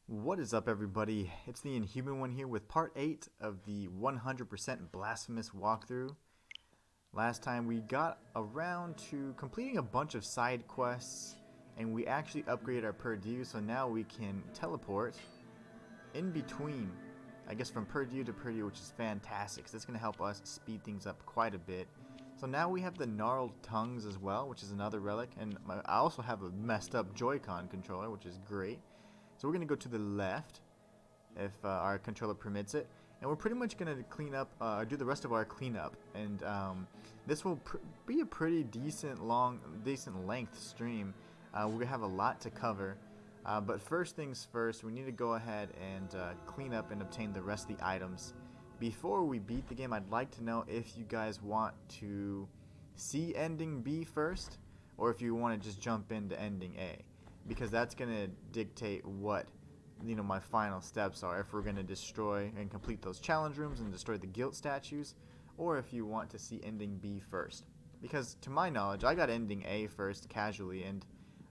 What is up, everybody? It's the Inhuman one here with part 8 of the 100% Blasphemous walkthrough. Last time we got around to completing a bunch of side quests, and we actually upgraded our Purdue, so now we can teleport in between, I guess from Purdue to Purdue, which is fantastic, because that's going to help us speed things up quite a bit. So now we have the gnarled tongues as well, which is another relic, and I also have a messed up Joy-Con controller, which is great. So we're going to go to the left, if our controller permits it, and we're pretty much going to clean up, do the rest of our cleanup, and this will be a pretty decent length stream. We're going to have a lot to cover, but first things first, we need to go ahead and clean up and obtain the rest of the items. Before we beat the game, I'd like to know if you guys want to see ending B first, or if you want to just jump into ending A. Because that's going to dictate what, my final steps are. If we're going to destroy and complete those challenge rooms and destroy the guilt statues, or if you want to see ending B first. Because to my knowledge, I got ending A first casually, and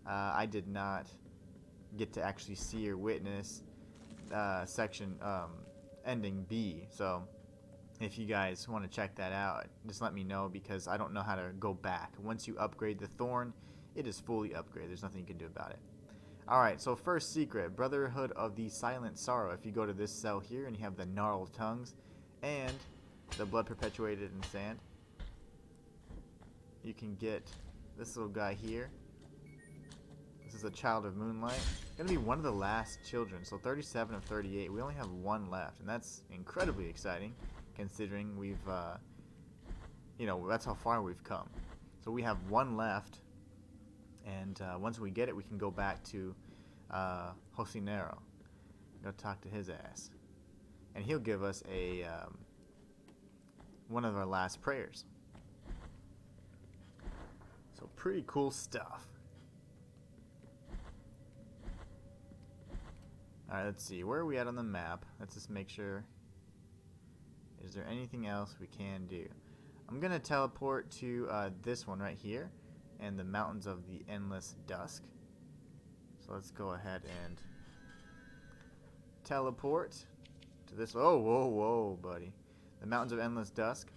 I did not get to actually see or witness section ending B. So if you guys want to check that out, just let me know, because I don't know how to go back. Once you upgrade the Thorn, it is fully upgraded. There's nothing you can do about it. Alright, so first secret, Brotherhood of the Silent Sorrow. If you go to this cell here and you have the gnarled tongues and the blood perpetuated in sand, you can get this little guy here. This is a child of moonlight. Gonna be one of the last children, so 37 of 38. We only have one left, and that's incredibly exciting, considering we've, that's how far we've come. So we have one left. And once we get it, we can go back to Hosinero. Go talk to his ass. And he'll give us a one of our last prayers. So pretty cool stuff. Alright, let's see. Where are we at on the map? Let's just make sure. Is there anything else we can do? I'm going to teleport to this one right here. And the Mountains of the Endless Dusk. So let's go ahead and teleport to this. Oh, whoa, buddy. The Mountains of Endless Dusk.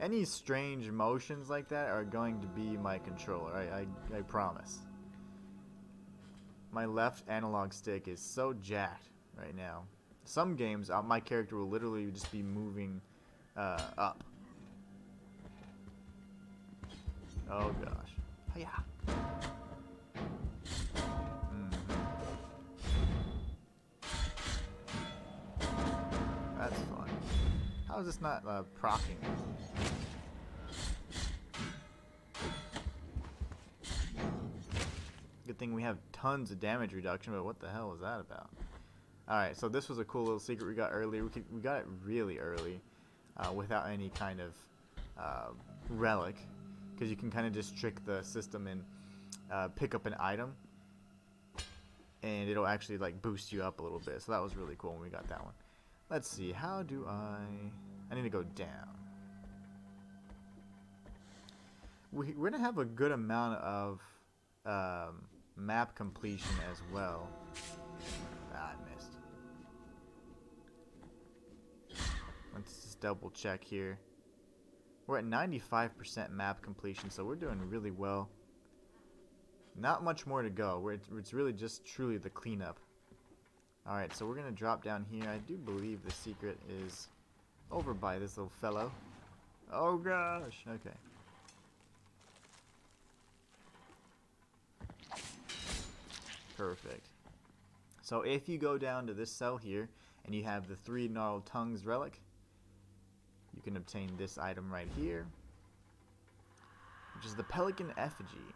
Any strange motions like that are going to be my controller. I promise. My left analog stick is so jacked right now. Some games, my character will literally just be moving up. Oh, gosh. Yeah. That's fun. How is this not proccing? Good thing we have tons of damage reduction, but what the hell is that about? Alright, so this was a cool little secret we got earlier. We got it really early, without any kind of relic. Because you can kind of just trick the system and pick up an item, and it'll actually like boost you up a little bit. So that was really cool when we got that one. Let's see, how do I need to go down. We're gonna have a good amount of map completion as well. I missed. Let's just double check here. We're at 95% map completion, so we're doing really well. Not much more to go. It's really just truly the cleanup. Alright, so we're going to drop down here. I do believe the secret is over by this little fellow. Oh gosh! Okay. Perfect. So if you go down to this cell here, and you have the 3 gnarled tongues relic, you can obtain this item right here, which is the Pelican Effigy.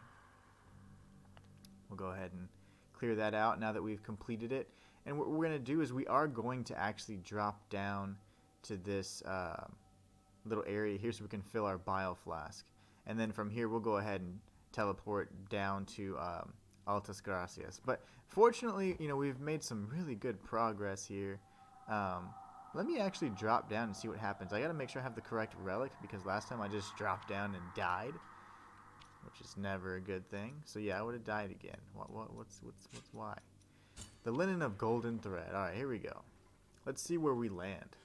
We'll go ahead and clear that out now that we've completed it. And what we're going to do is we are going to actually drop down to this little area here so we can fill our bile flask. And then from here we'll go ahead and teleport down to Altas Gracias. But fortunately, we've made some really good progress here. Let me actually drop down and see what happens. I gotta make sure I have the correct relic, because last time I just dropped down and died, which is never a good thing. So yeah, I would have died again. What's why? The linen of golden thread. Alright, here we go. Let's see where we land.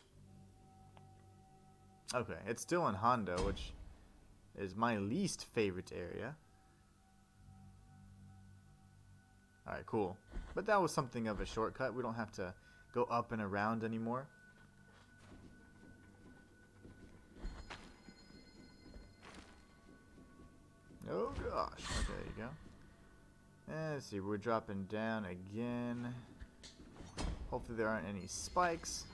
Okay, it's still in Hondo, which is my least favorite area. Alright, cool. But that was something of a shortcut. We don't have to go up and around anymore. Oh gosh. Okay, there you go. And let's see, we're dropping down again. Hopefully there aren't any spikes.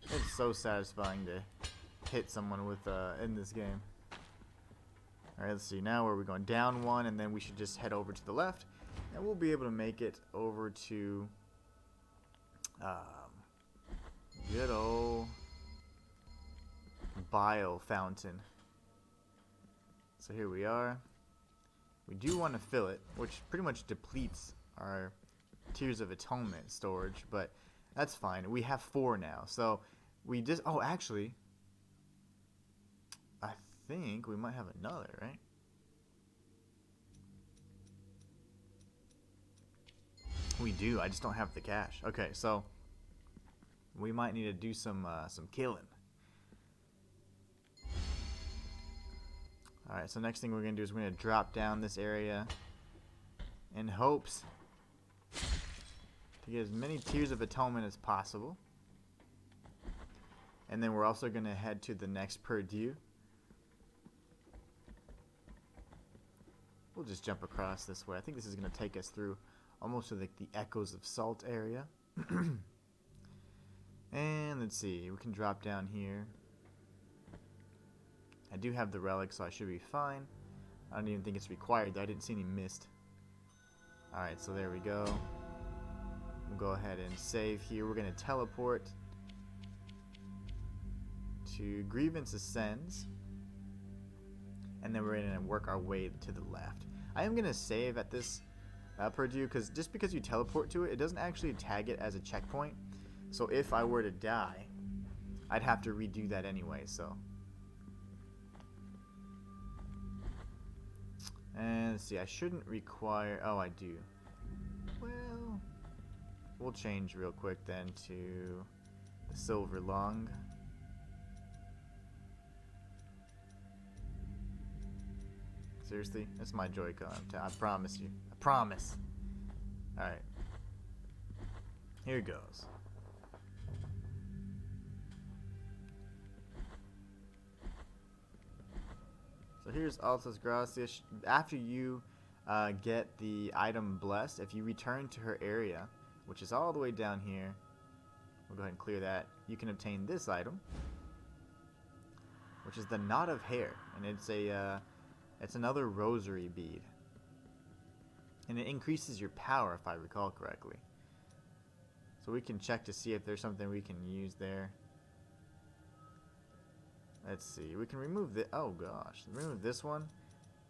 It's so satisfying to hit someone with in this game. Alright, let's see. Now where are we going? Down one, and then we should just head over to the left. And we'll be able to make it over to good old Bile Fountain. So here we are. We do want to fill it, which pretty much depletes our Tears of Atonement storage, but that's fine. We have 4 now. So we just... Oh, actually... I think we might have another, right? We do. I just don't have the cash. Okay, so we might need to do some killing. All right. So next thing we're gonna do is we're gonna drop down this area in hopes to get as many Tears of Atonement as possible, and then we're also gonna head to the next Purdue. We'll just jump across this way. I think this is going to take us through almost to the Echoes of Salt area. And let's see. We can drop down here. I do have the relic, so I should be fine. I don't even think it's required, though. I didn't see any mist. Alright, so there we go. We'll go ahead and save here. We're going to teleport to Grievance Ascends. And then we're going to work our way to the left. I am going to save at this Purdue, because just because you teleport to it, it doesn't actually tag it as a checkpoint. So if I were to die, I'd have to redo that anyway, so. And let's see, I shouldn't require... Oh, I do. Well, we'll change real quick then to the Silver Lung. Seriously? That's my Joy-Con. I promise you. I promise. Alright. Here goes. So here's Altas Gracias. After you get the item Blessed, if you return to her area, which is all the way down here, we'll go ahead and clear that. You can obtain this item, which is the Knot of Hair. And it's a... It's another rosary bead. And it increases your power, if I recall correctly. So we can check to see if there's something we can use there. Let's see. We can remove the... Oh, gosh. Remove this one.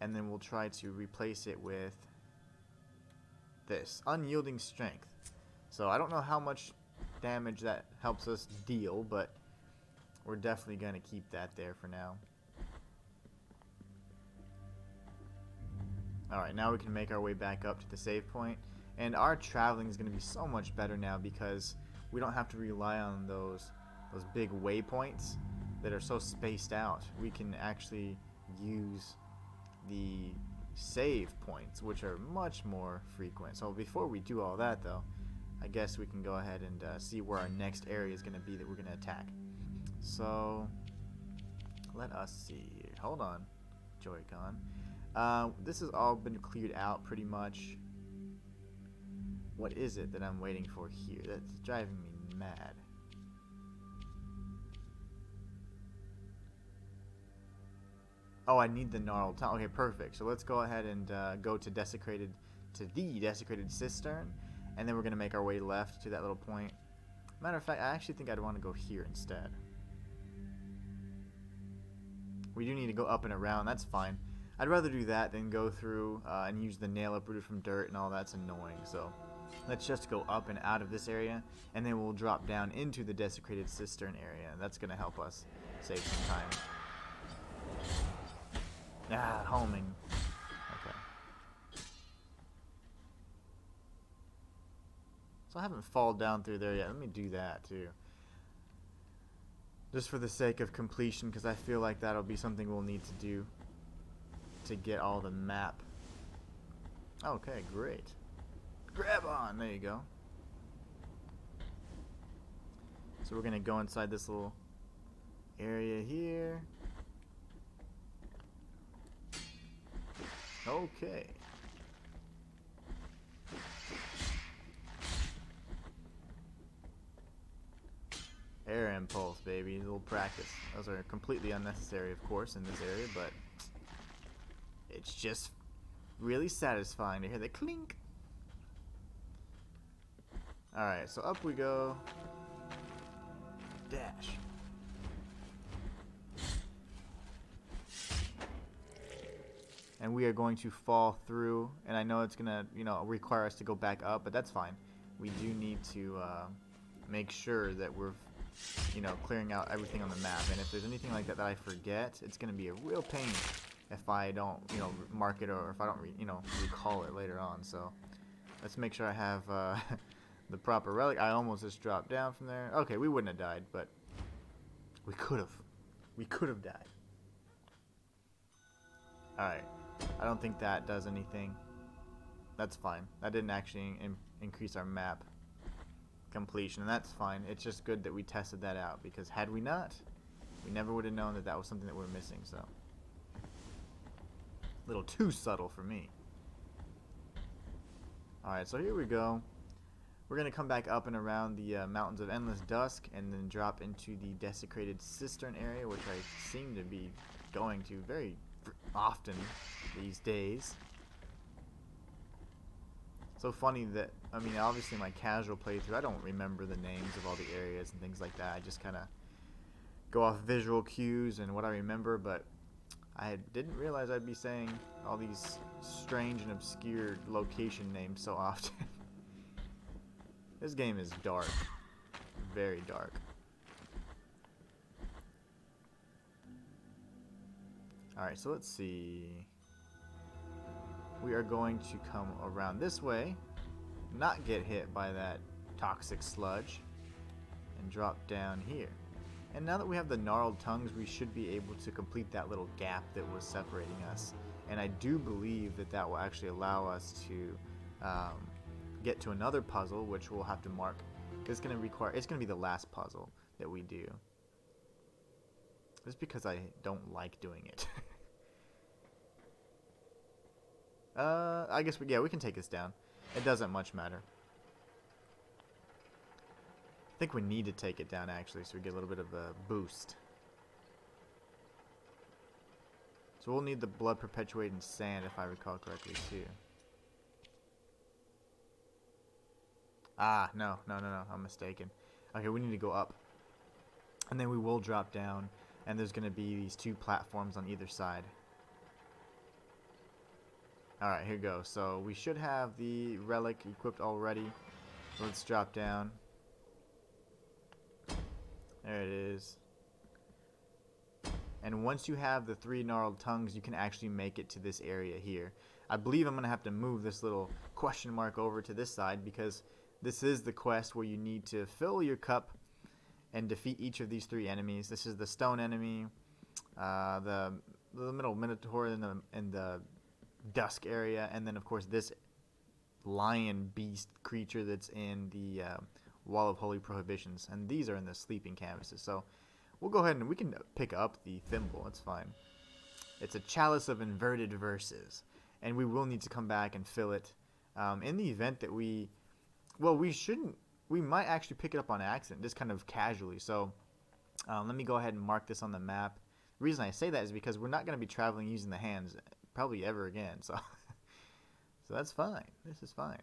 And then we'll try to replace it with this. Unyielding Strength. So I don't know how much damage that helps us deal, but we're definitely going to keep that there for now. Alright, now we can make our way back up to the save point. And our traveling is going to be so much better now because we don't have to rely on those big waypoints that are so spaced out. We can actually use the save points, which are much more frequent. So before we do all that, though, I guess we can go ahead and see where our next area is going to be that we're going to attack. So let us see here. Hold on, Joy-Con. This has all been cleared out pretty much. What is it that I'm waiting for here? That's driving me mad. Oh, I need the gnarled tongue. Okay, perfect. So let's go ahead and go to the desecrated cistern, and then we're gonna make our way left to that little point. Matter of fact, I actually think I'd want to go here instead. We do need to go up and around. That's fine. I'd rather do that than go through and use the nail uprooted from dirt and all that's annoying. So Let's just go up and out of this area, and then we'll drop down into the desecrated cistern area. That's going to help us save some time. Ah, homing. Okay. So I haven't fallen down through there yet. Let me do that too. Just for the sake of completion, because I feel like that'll be something we'll need to do to get all the map. Okay, great. Grab on! There you go. So we're going to go inside this little area here. Okay. Air impulse, baby. A little practice. Those are completely unnecessary, of course, in this area, but it's just really satisfying to hear the clink. Alright, so up we go. Dash. And we are going to fall through, and I know it's gonna, require us to go back up, but that's fine. We do need to make sure that we're, clearing out everything on the map. And if there's anything like that that I forget, it's gonna be a real pain if I don't, mark it, or if I don't, recall it later on. So let's make sure I have the proper relic. I almost just dropped down from there. Okay, we wouldn't have died, but we could have. We could have died. Alright. I don't think that does anything. That's fine. That didn't actually increase our map completion, and that's fine. It's just good that we tested that out, because had we not, we never would have known that that was something that we were missing. So a little too subtle for me. Alright, so here we go. We're going to come back up and around the Mountains of Endless Dusk, and then drop into the desecrated cistern area, which I seem to be going to very often these days. So funny that, obviously my casual playthrough, I don't remember the names of all the areas and things like that. I just kind of go off visual cues and what I remember, but I didn't realize I'd be saying all these strange and obscure location names so often. This game is dark. Very dark. Alright, so let's see. We are going to come around this way, not get hit by that toxic sludge, and drop down here. And now that we have the gnarled tongues, we should be able to complete that little gap that was separating us. And I do believe that that will actually allow us to get to another puzzle, which we'll have to mark. It's going to be the last puzzle that we do. Just because I don't like doing it. I guess we can take this down. It doesn't much matter. I think we need to take it down, actually, so we get a little bit of a boost. So we'll need the blood perpetuating sand, if I recall correctly, too. Ah, no, I'm mistaken. Okay, we need to go up. And then we will drop down, and there's going to be these two platforms on either side. Alright, here we go. So we should have the relic equipped already. Let's drop down. There it is. And once you have the 3 gnarled tongues, you can actually make it to this area here. I believe I'm going to have to move this little question mark over to this side, because this is the quest where you need to fill your cup and defeat each of these 3 enemies. This is the stone enemy, the middle minotaur in the dusk area, and then of course this lion beast creature that's in the wall of holy prohibitions, and these are in the sleeping canvases. So we'll go ahead and we can pick up the thimble. It's fine. It's a chalice of inverted verses, and we will need to come back and fill it in the event that we might actually pick it up on accident, just kind of casually. So let me go ahead and mark this on the map. The reason I say that is because we're not going to be traveling using the hands probably ever again, so so that's fine. This is fine.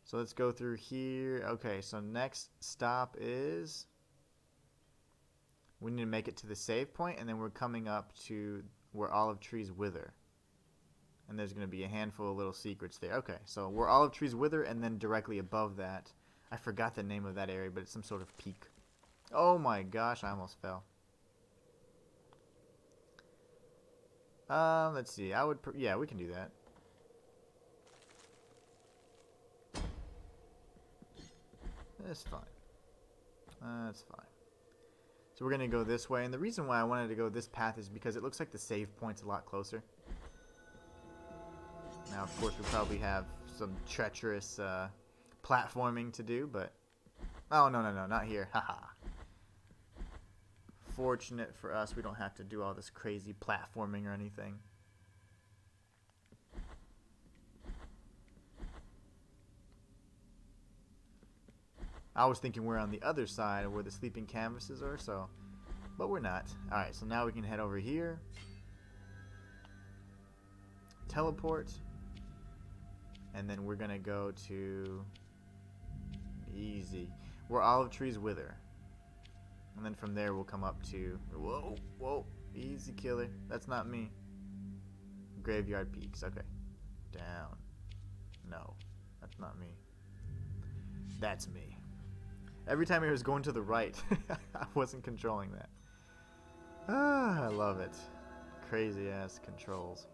So let's go through here. Okay, so next stop is we need to make it to the save point, and then we're coming up to where olive trees wither, And there's going to be a handful of little secrets there. Okay, so where olive trees wither, and then directly above that, I forgot the name of that area, but it's some sort of peak. Oh my gosh, I almost fell. Let's see. Yeah, we can do that. That's fine. That's fine. So we're going to go this way, and the reason why I wanted to go this path is because it looks like the save point's a lot closer. Now, of course, we probably have some treacherous platforming to do, but... Oh, no, not here. Haha. Fortunate for us, we don't have to do all this crazy platforming or anything. I was thinking we're on the other side of where the sleeping canvases are, so... But we're not. Alright, so now we can head over here. Teleport. And then we're gonna go to... Easy. Where olive trees wither. And then from there we'll come up to... Whoa, whoa. Easy killer. That's not me. Graveyard peaks. Okay. Down. No. That's not me. That's me. Every time he was going to the right, I wasn't controlling that. Ah, I love it. Crazy ass controls.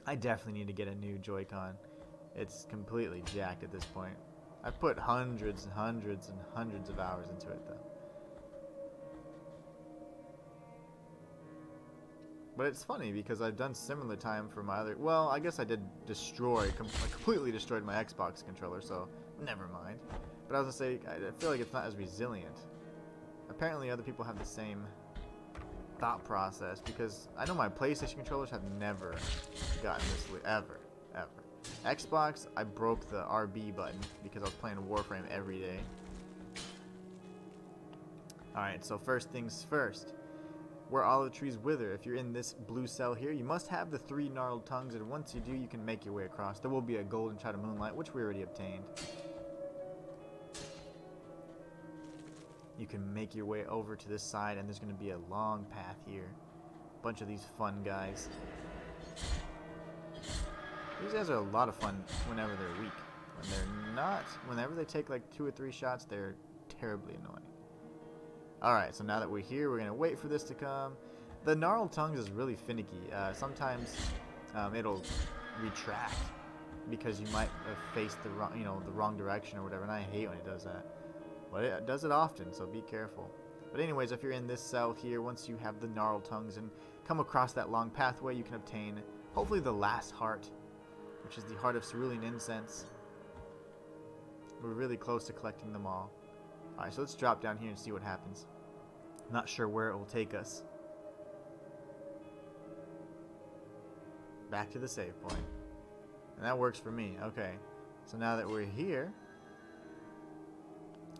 I definitely need to get a new Joy-Con. It's completely jacked at this point. I've put hundreds and hundreds and hundreds of hours into it though. But it's funny because I've done similar time for my other... Well, I guess I did destroy... I completely destroyed my Xbox controller, so never mind. But I was going to say, I feel like it's not as resilient. Apparently other people have the same thought process, because I know my PlayStation controllers have never gotten this... Ever. Xbox, I broke the RB button because I was playing Warframe every day. Alright, so first things first. Where olive trees wither, if you're in this blue cell here, you must have the 3 gnarled tongues, and once you do, you can make your way across. There will be a golden shot of moonlight, which we already obtained. You can make your way over to this side, and there's going to be a long path here. A bunch of these fun guys. These guys are a lot of fun whenever they're weak. When they're not, whenever they take like 2 or 3 shots, they're terribly annoying. Alright, so now that we're here, we're going to wait for this to come. The gnarled tongues is really finicky. Sometimes it'll retract because you might have faced the wrong direction or whatever, and I hate when it does that. But it does it often, so be careful. But anyways, if you're in this cell here, once you have the gnarled tongues and come across that long pathway, you can obtain hopefully the last heart, which is the heart of cerulean incense. We're really close to collecting them all. Alright, so let's drop down here and see what happens. Not sure where it will take us. Back to the save point. And that works for me. Okay. So now that we're here,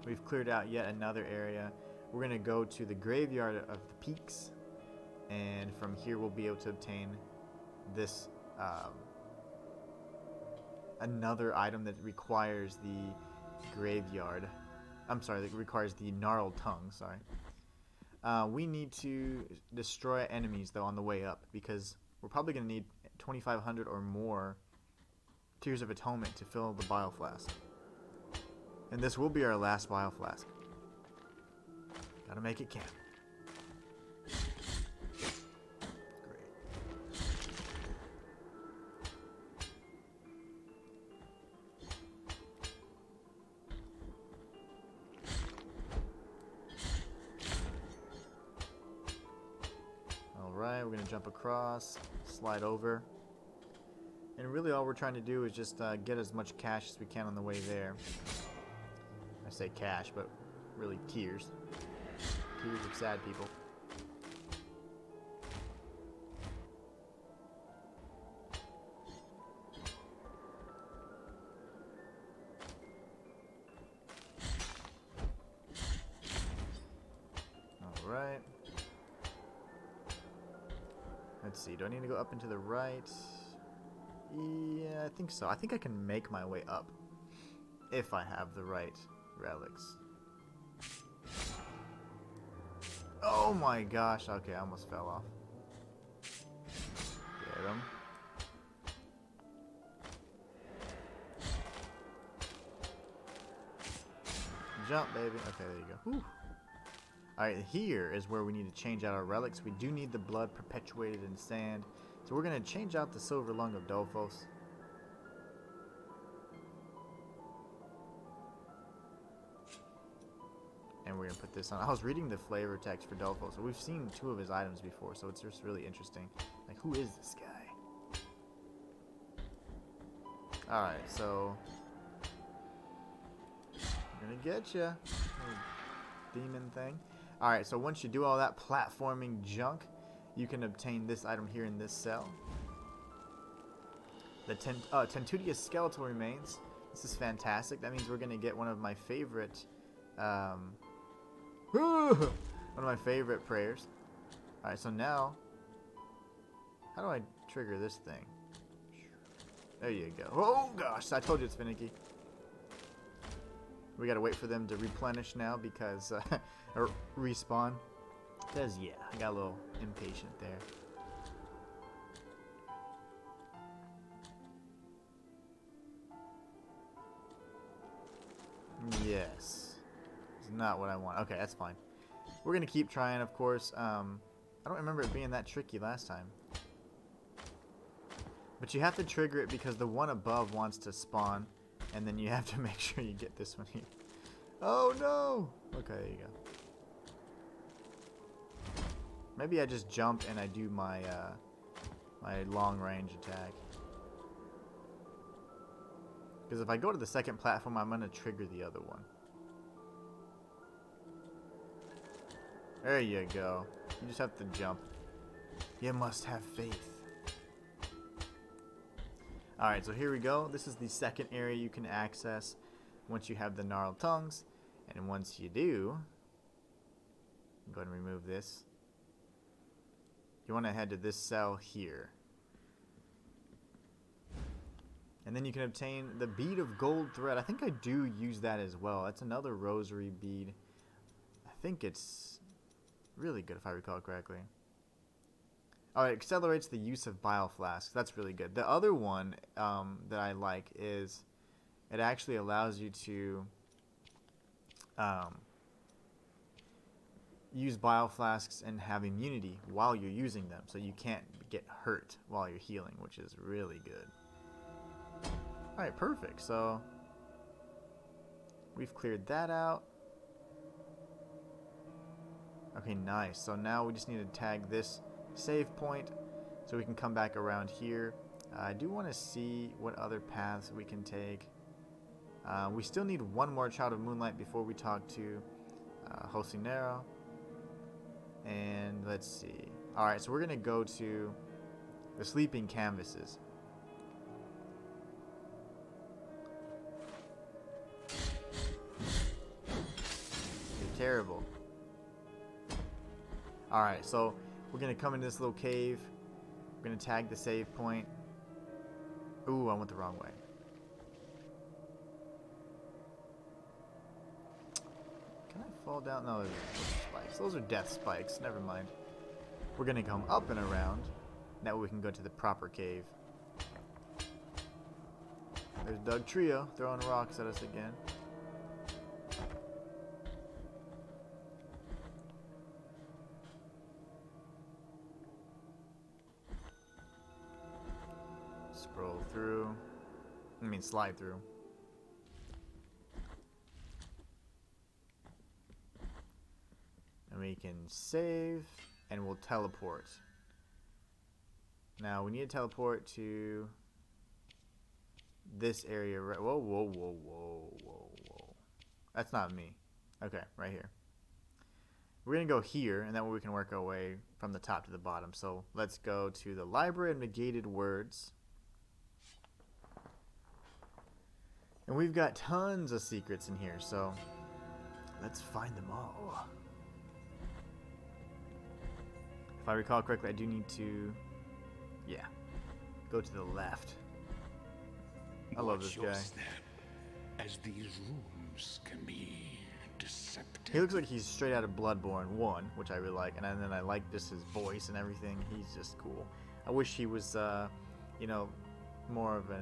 we've cleared out yet another area. We're going to go to the graveyard of the peaks. And from here we'll be able to obtain this another item that requires the graveyard. I'm sorry, that requires the gnarled tongue, sorry. We need to destroy enemies, though, on the way up, because we're probably going to need 2,500 or more Tears of Atonement to fill the Bile Flask. And this will be our last Bile Flask. Gotta make it count. Alright, we're going to jump across, slide over. And really all we're trying to do is just get as much cash as we can on the way there. I say cash, but really tears. Tears of sad people. Alright. Let's see, do I need to go up and to the right? Yeah, I think so. I think I can make my way up if I have the right relics. Oh my gosh, okay, I almost fell off. Get him. jump, baby. Okay, there you go. Whew. Alright, here is where we need to change out our relics. We do need the blood perpetuated in sand. So we're going to change out the silver lung of Dolphos. And we're going to put this on. I was reading the flavor text for Dolphos. So we've seen 2 of his items before, so it's just really interesting. Like, who is this guy? Alright, so I'm gonna get ya, demon thing. Alright, so once you do all that platforming junk, you can obtain this item here in this cell. The Tentudious skeletal remains. This is fantastic. That means we're gonna get one of my favorite one of my favorite prayers. Alright, so now how do I trigger this thing? There you go. Oh gosh, I told you it's finicky. We gotta wait for them to replenish now because or respawn. Because yeah, I got a little impatient there. Yes, it's not what I want. Okay, that's fine. We're gonna keep trying, of course. I don't remember it being that tricky last time. But you have to trigger it because the one above wants to spawn, and then you have to make sure you get this one here. Oh no! Okay, there you go. Maybe I just jump and I do my my long range attack. Because if I go to the second platform, I'm gonna trigger the other one. There you go. You just have to jump. You must have faith. Alright, so here we go. This is the second area you can access once you have the gnarled tongues. And once you do, go ahead and remove this. You want to head to this cell here. And then you can obtain the bead of gold thread. I think I do use that as well. That's another rosary bead. I think it's really good if I recall correctly. Oh, it accelerates the use of bile flasks. That's really good. The other one that I like is it actually allows you to use bile flasks and have immunity while you're using them. So you can't get hurt while you're healing, which is really good. Alright, perfect. So we've cleared that out. Okay, nice. So now we just need to tag this save point so we can come back around here. I do want to see what other paths we can take. We still need one more Child of Moonlight before we talk to Hosinero. And let's see. Alright, so we're going to go to the Sleeping Canvases. You're terrible. Alright, so we're going to come into this little cave. We're going to tag the save point. Ooh, I went the wrong way. Can I fall down? No, those are spikes. Those are death spikes. Never mind. We're going to come up and around. That way we can go to the proper cave. There's Doug Trio throwing rocks at us again. Scroll through. I mean, slide through. And we can save, and we'll teleport. Now, we need to teleport to this area. Right. Whoa, whoa, whoa, whoa, whoa, whoa. That's not me. Okay, right here. We're going to go here, and that way we can work our way from the top to the bottom. So let's go to the Library of Negated Words. And we've got tons of secrets in here, so let's find them all. If I recall correctly, I do need to, yeah, go to the left. I love this guy. As these rooms can be deceptive. He looks like he's straight out of Bloodborne 1, which I really like, and then I like just his voice and everything. He's just cool. I wish he was, you know, more of a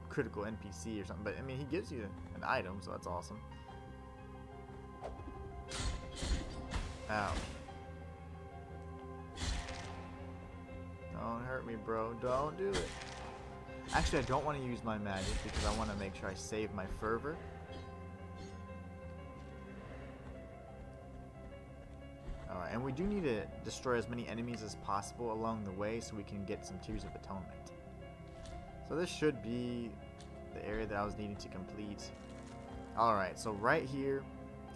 critical NPC or something, but I mean, he gives you an item, so that's awesome. bro. Don't do it. Actually, I don't want to use my magic because I want to make sure I save my fervor. Alright, and we do need to destroy as many enemies as possible along the way so we can get some Tears of Atonement. So this should be the area that I was needing to complete. Alright, so right here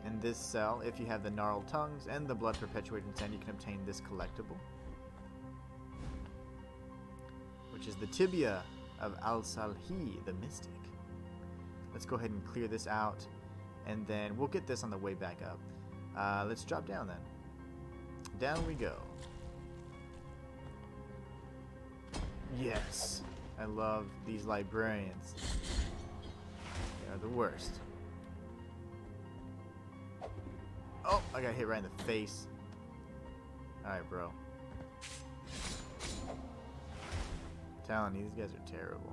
in this cell, if you have the Gnarled Tongues and the Blood Perpetuating Sand, you can obtain this collectible, which is the Tibia of Al-Salhi, the Mystic. Let's go ahead and clear this out, and then we'll get this on the way back up. Let's drop down then. Down we go. Yes, I love these librarians. They are the worst. Oh, I got hit right in the face. Alright, bro. I'm telling you, these guys are terrible.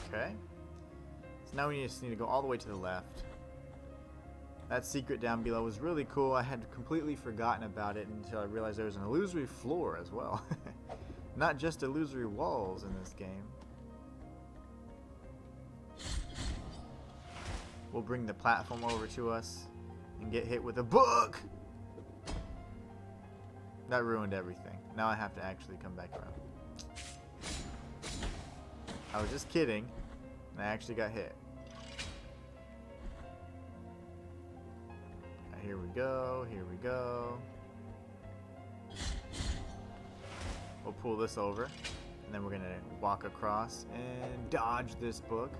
Okay. So now we just need to go all the way to the left. That secret down below was really cool. I had completely forgotten about it until I realized there was an illusory floor as well. Not just illusory walls in this game. We'll bring the platform over to us and get hit with a book! That ruined everything. Now I have to actually come back around. I was just kidding, and I actually got hit. Right, here we go, here we go. We'll pull this over, and then we're gonna walk across and dodge this book.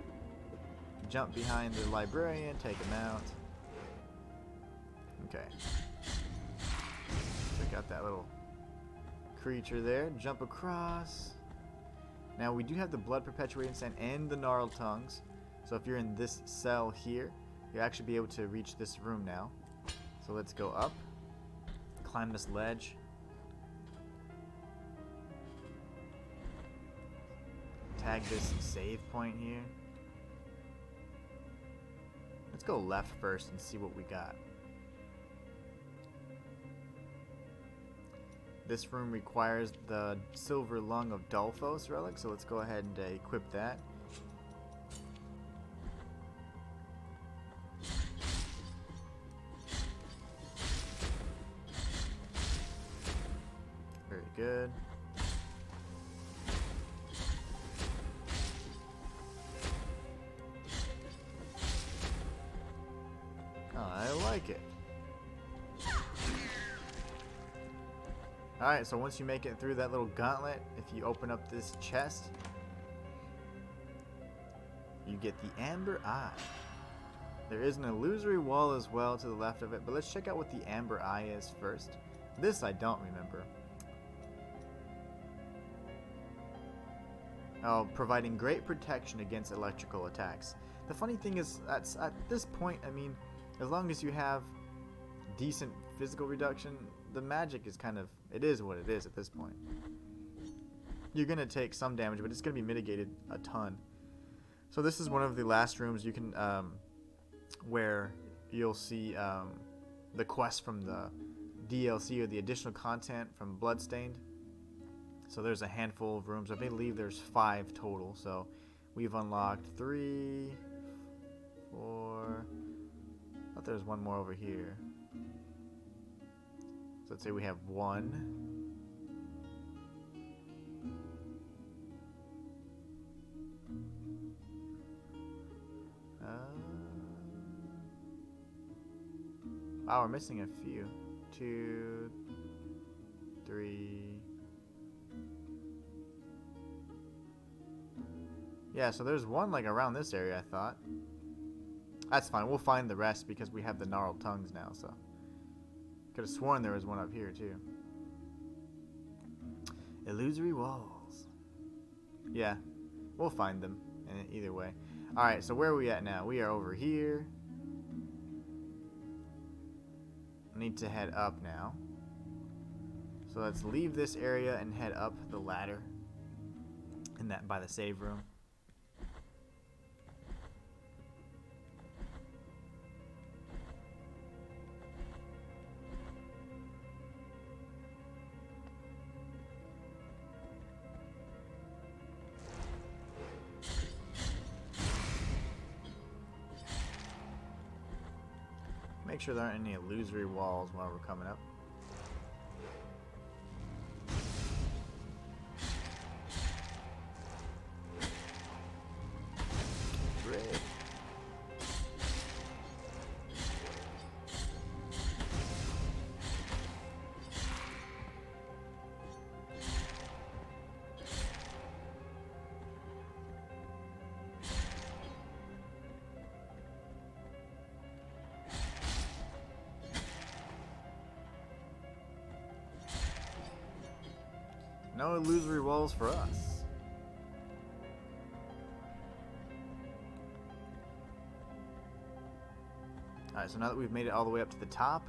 Jump behind the librarian, take him out. Okay. Check out that little creature there. Jump across. Now we do have the Blood Perpetuating Sand and the Gnarled Tongues. So if you're in this cell here, you'll actually be able to reach this room now. So let's go up. Climb this ledge. Tag this save point here. Let's go left first and see what we got. This room requires the Silver Lung of Dolphos relic, so let's go ahead and equip that. Very good. I like it. Alright, so once you make it through that little gauntlet, if you open up this chest, you get the Amber Eye. There is an illusory wall as well to the left of it, but let's check out what the Amber Eye is first. This I don't remember. Oh, providing great protection against electrical attacks. The funny thing is, at this point, I mean, as long as you have decent physical reduction, the magic is kind of, it is what it is at this point. You're going to take some damage, but it's going to be mitigated a ton. So this is one of the last rooms you can, where you'll see the quest from the DLC or the additional content from Bloodstained. So there's a handful of rooms. I believe there's 5 total. So we've unlocked 3, 4... I thought there was one more over here. So let's say we have 1. Wow, we're missing a few. 2, 3. Yeah, so there's one like around this area, I thought. That's fine. We'll find the rest because we have the Gnarled Tongues now, so. Could have sworn there was one up here, too. Illusory walls. Yeah, we'll find them either way. Alright, so where are we at now? We are over here. I need to head up now. So let's leave this area and head up the ladder. In that by the save room. Make sure there aren't any illusory walls while we're coming up. Great. No illusory walls for us. Alright, so now that we've made it all the way up to the top,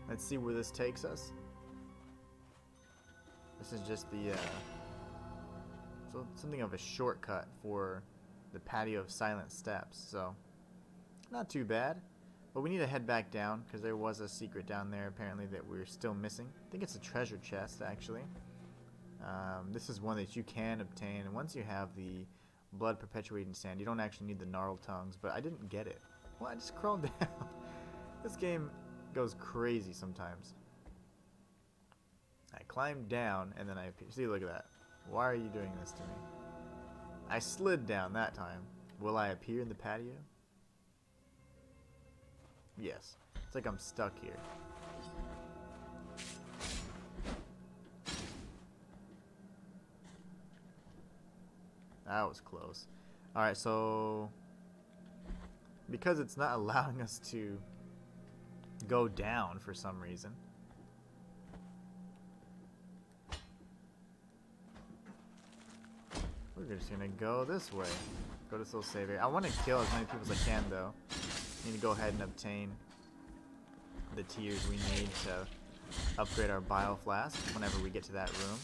let's see where this takes us. This is just the, so something of a shortcut for the patio of silent steps, so not too bad. But we need to head back down, because there was a secret down there, apparently, that we're still missing. I think it's a treasure chest, actually. This is one that you can obtain, and once you have the blood perpetuating sand, you don't actually need the gnarled tongues, but I didn't get it. Well, I just crawled down. This game goes crazy sometimes. I climbed down, and then I appear. See, look at that. Why are you doing this to me? I slid down that time. Will I appear in the patio? Yes. It's like I'm stuck here. That was close. Alright, so because it's not allowing us to go down for some reason, we're just gonna go this way. Go to this little save area. I want to kill as many people as I can, though. Need to go ahead and obtain the tiers we need to upgrade our bile flask whenever we get to that room.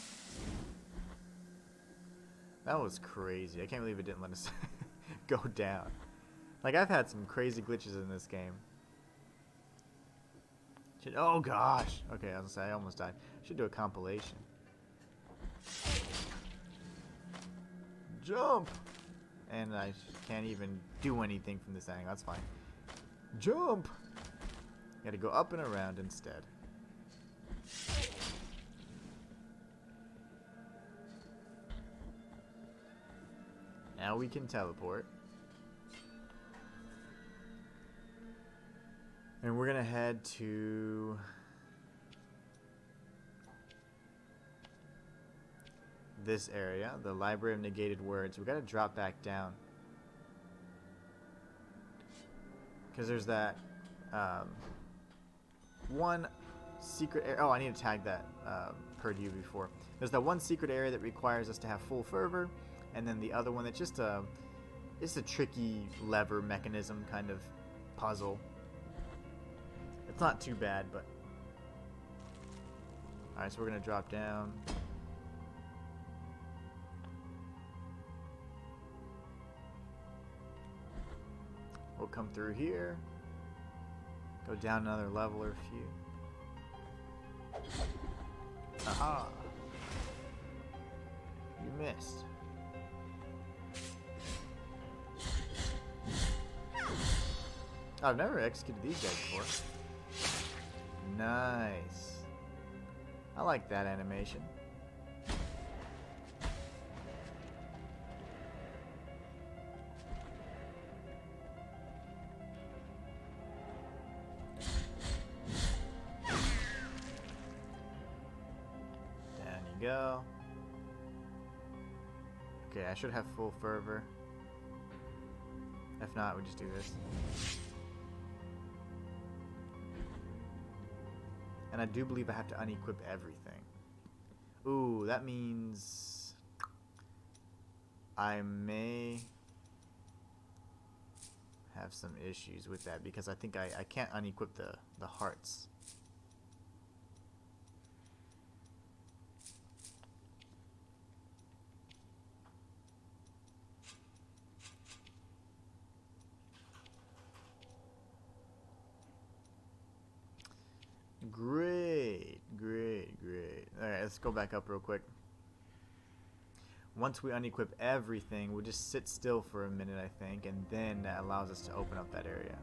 That was crazy. I can't believe it didn't let us go down. Like, I've had some crazy glitches in this game. Oh gosh. Okay, I was gonna say I almost died. Should do a compilation. Jump! And I can't even do anything from this angle. That's fine. Jump! Gotta go up and around instead. Now we can teleport. And we're gonna head to this area, the Library of Negated Words. We gotta drop back down. Because there's that one secret area. Oh, I need to tag that per you before. There's that one secret area that requires us to have full fervor, and then the other one that's just it's a tricky lever mechanism kind of puzzle. It's not too bad, but alright, so we're gonna drop down. We'll come through here. Go down another level or a few. Aha! You missed. I've never executed these guys before. Nice. I like that animation. Down you go. Okay, I should have full fervor. If not, we just do this. And I do believe I have to unequip everything. Ooh, that means I may have some issues with that because I think I can't unequip the hearts. Great, great, great. Alright, let's go back up real quick. Once we unequip everything, we'll just sit still for a minute, I think, and then that allows us to open up that area.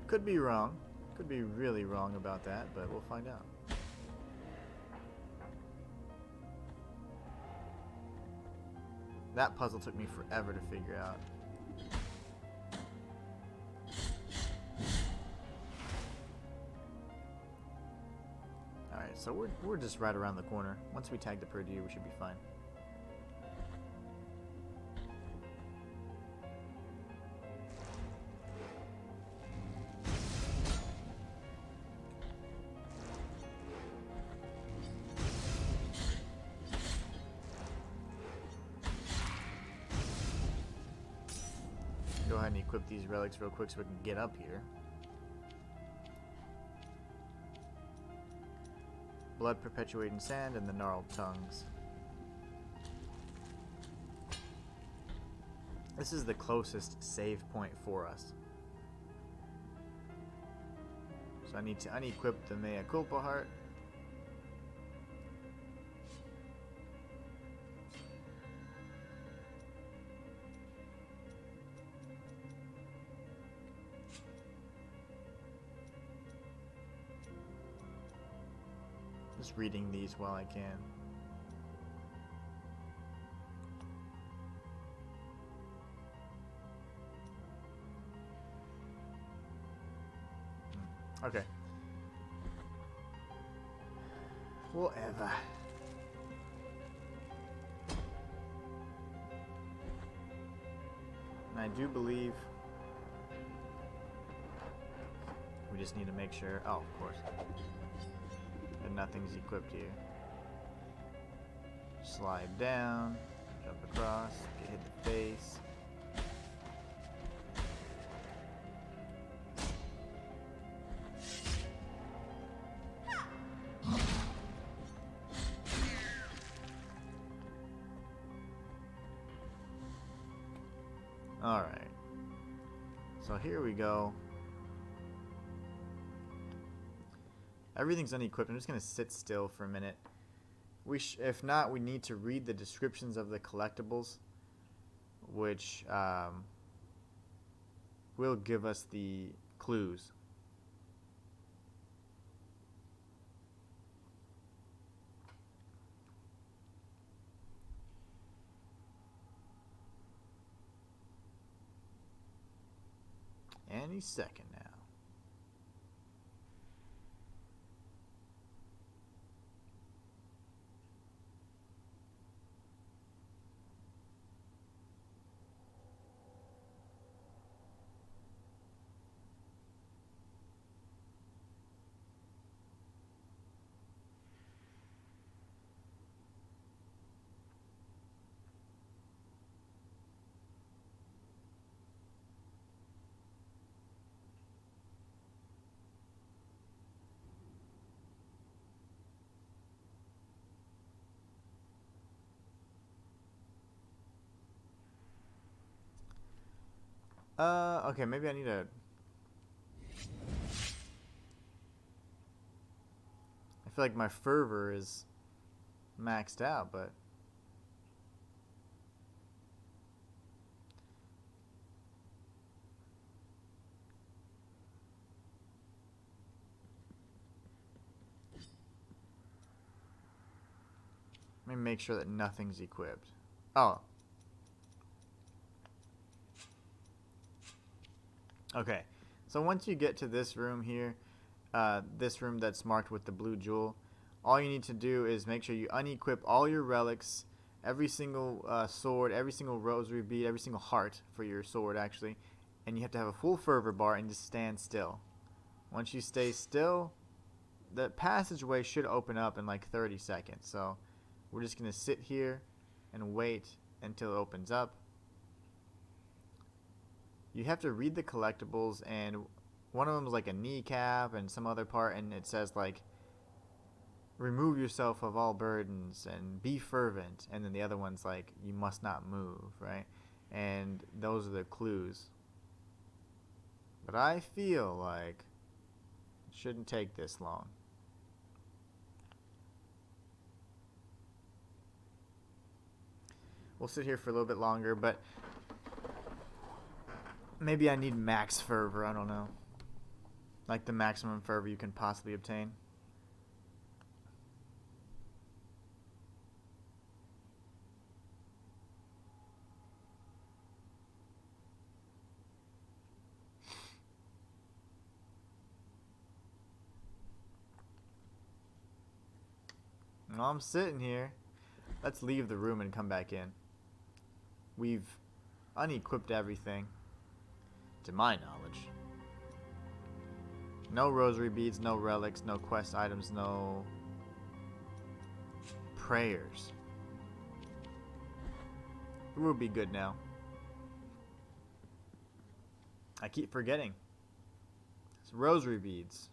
Could be wrong. Could be really wrong about that, but we'll find out. That puzzle took me forever to figure out. Alright, so we're just right around the corner. Once we tag the Purdue, we should be fine. Go ahead and equip these relics real quick so we can get up here. Blood perpetuating sand and the gnarled tongues. This is the closest save point for us. So I need to unequip the Mea Culpa heart. Just reading these while I can. Okay. Whatever. And I do believe we just need to make sure. Oh, of course. And nothing's equipped here. Slide down, jump across, get hit the face. Alright. So here we go. Everything's unequipped. I'm just going to sit still for a minute. If not, we need to read the descriptions of the collectibles, which will give us the clues. Any second now. Okay, maybe I need a... I feel like my fervor is maxed out, but... Let me make sure that nothing's equipped. Oh. Okay, so once you get to this room here, this room that's marked with the blue jewel, all you need to do is make sure you unequip all your relics, every single sword, every single rosary bead, every single heart for your sword actually, and you have to have a full fervor bar and just stand still. Once you stay still, the passageway should open up in like 30 seconds, so we're just going to sit here and wait until it opens up. You have to read the collectibles, and one of them is like a kneecap and some other part, and it says like remove yourself of all burdens and be fervent, and then the other one's like you must not move, right? And those are the clues. But I feel like it shouldn't take this long. We'll sit here for a little bit longer, but maybe I need max fervor, I don't know. Like the maximum fervor you can possibly obtain. Well, I'm sitting here. Let's leave the room and come back in. We've unequipped everything, to my knowledge. No rosary beads, no relics, no quest items, no prayers. We'll be good now. I keep forgetting. It's rosary beads.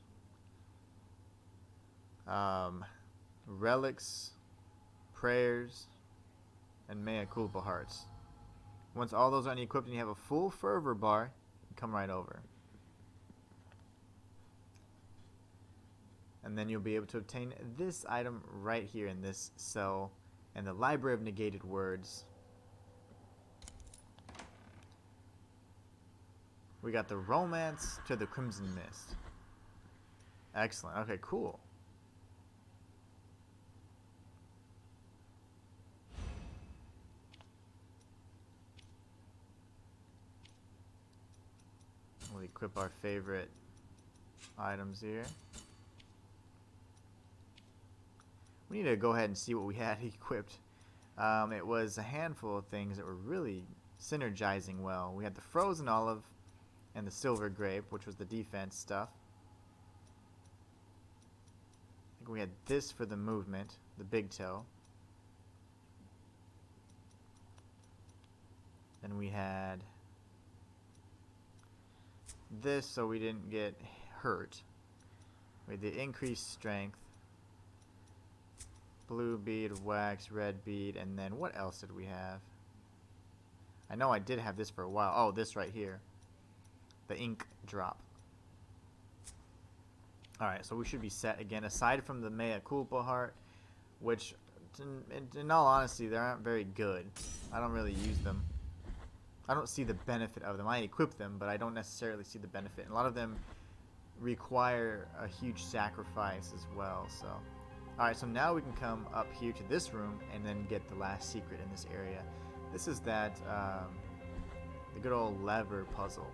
Relics, prayers, and mea culpa hearts. Once all those are unequipped and you have a full fervor bar, you come right over. And then you'll be able to obtain this item right here in this cell and the Library of Negated Words. We got the Romance to the Crimson Mist. Excellent. Okay, cool. We'll equip our favorite items here. We need to go ahead and see what we had equipped. It was a handful of things that were really synergizing well. We had the Frozen Olive and the Silver Grape, which was the defense stuff. I think we had this for the movement, the Big Toe. Then we had this so we didn't get hurt. We had the increased strength, blue bead, wax, red bead, and then what else did we have? I know I did have this for a while. Oh, this right here. The ink drop. Alright, so we should be set again. Aside from the mea culpa heart, which, in all honesty, they aren't very good. I don't really use them. I don't see the benefit of them. I equip them, but I don't necessarily see the benefit. And a lot of them require a huge sacrifice as well. So, alright, so now we can come up here to this room and then get the last secret in this area. This is that, the good old lever puzzle.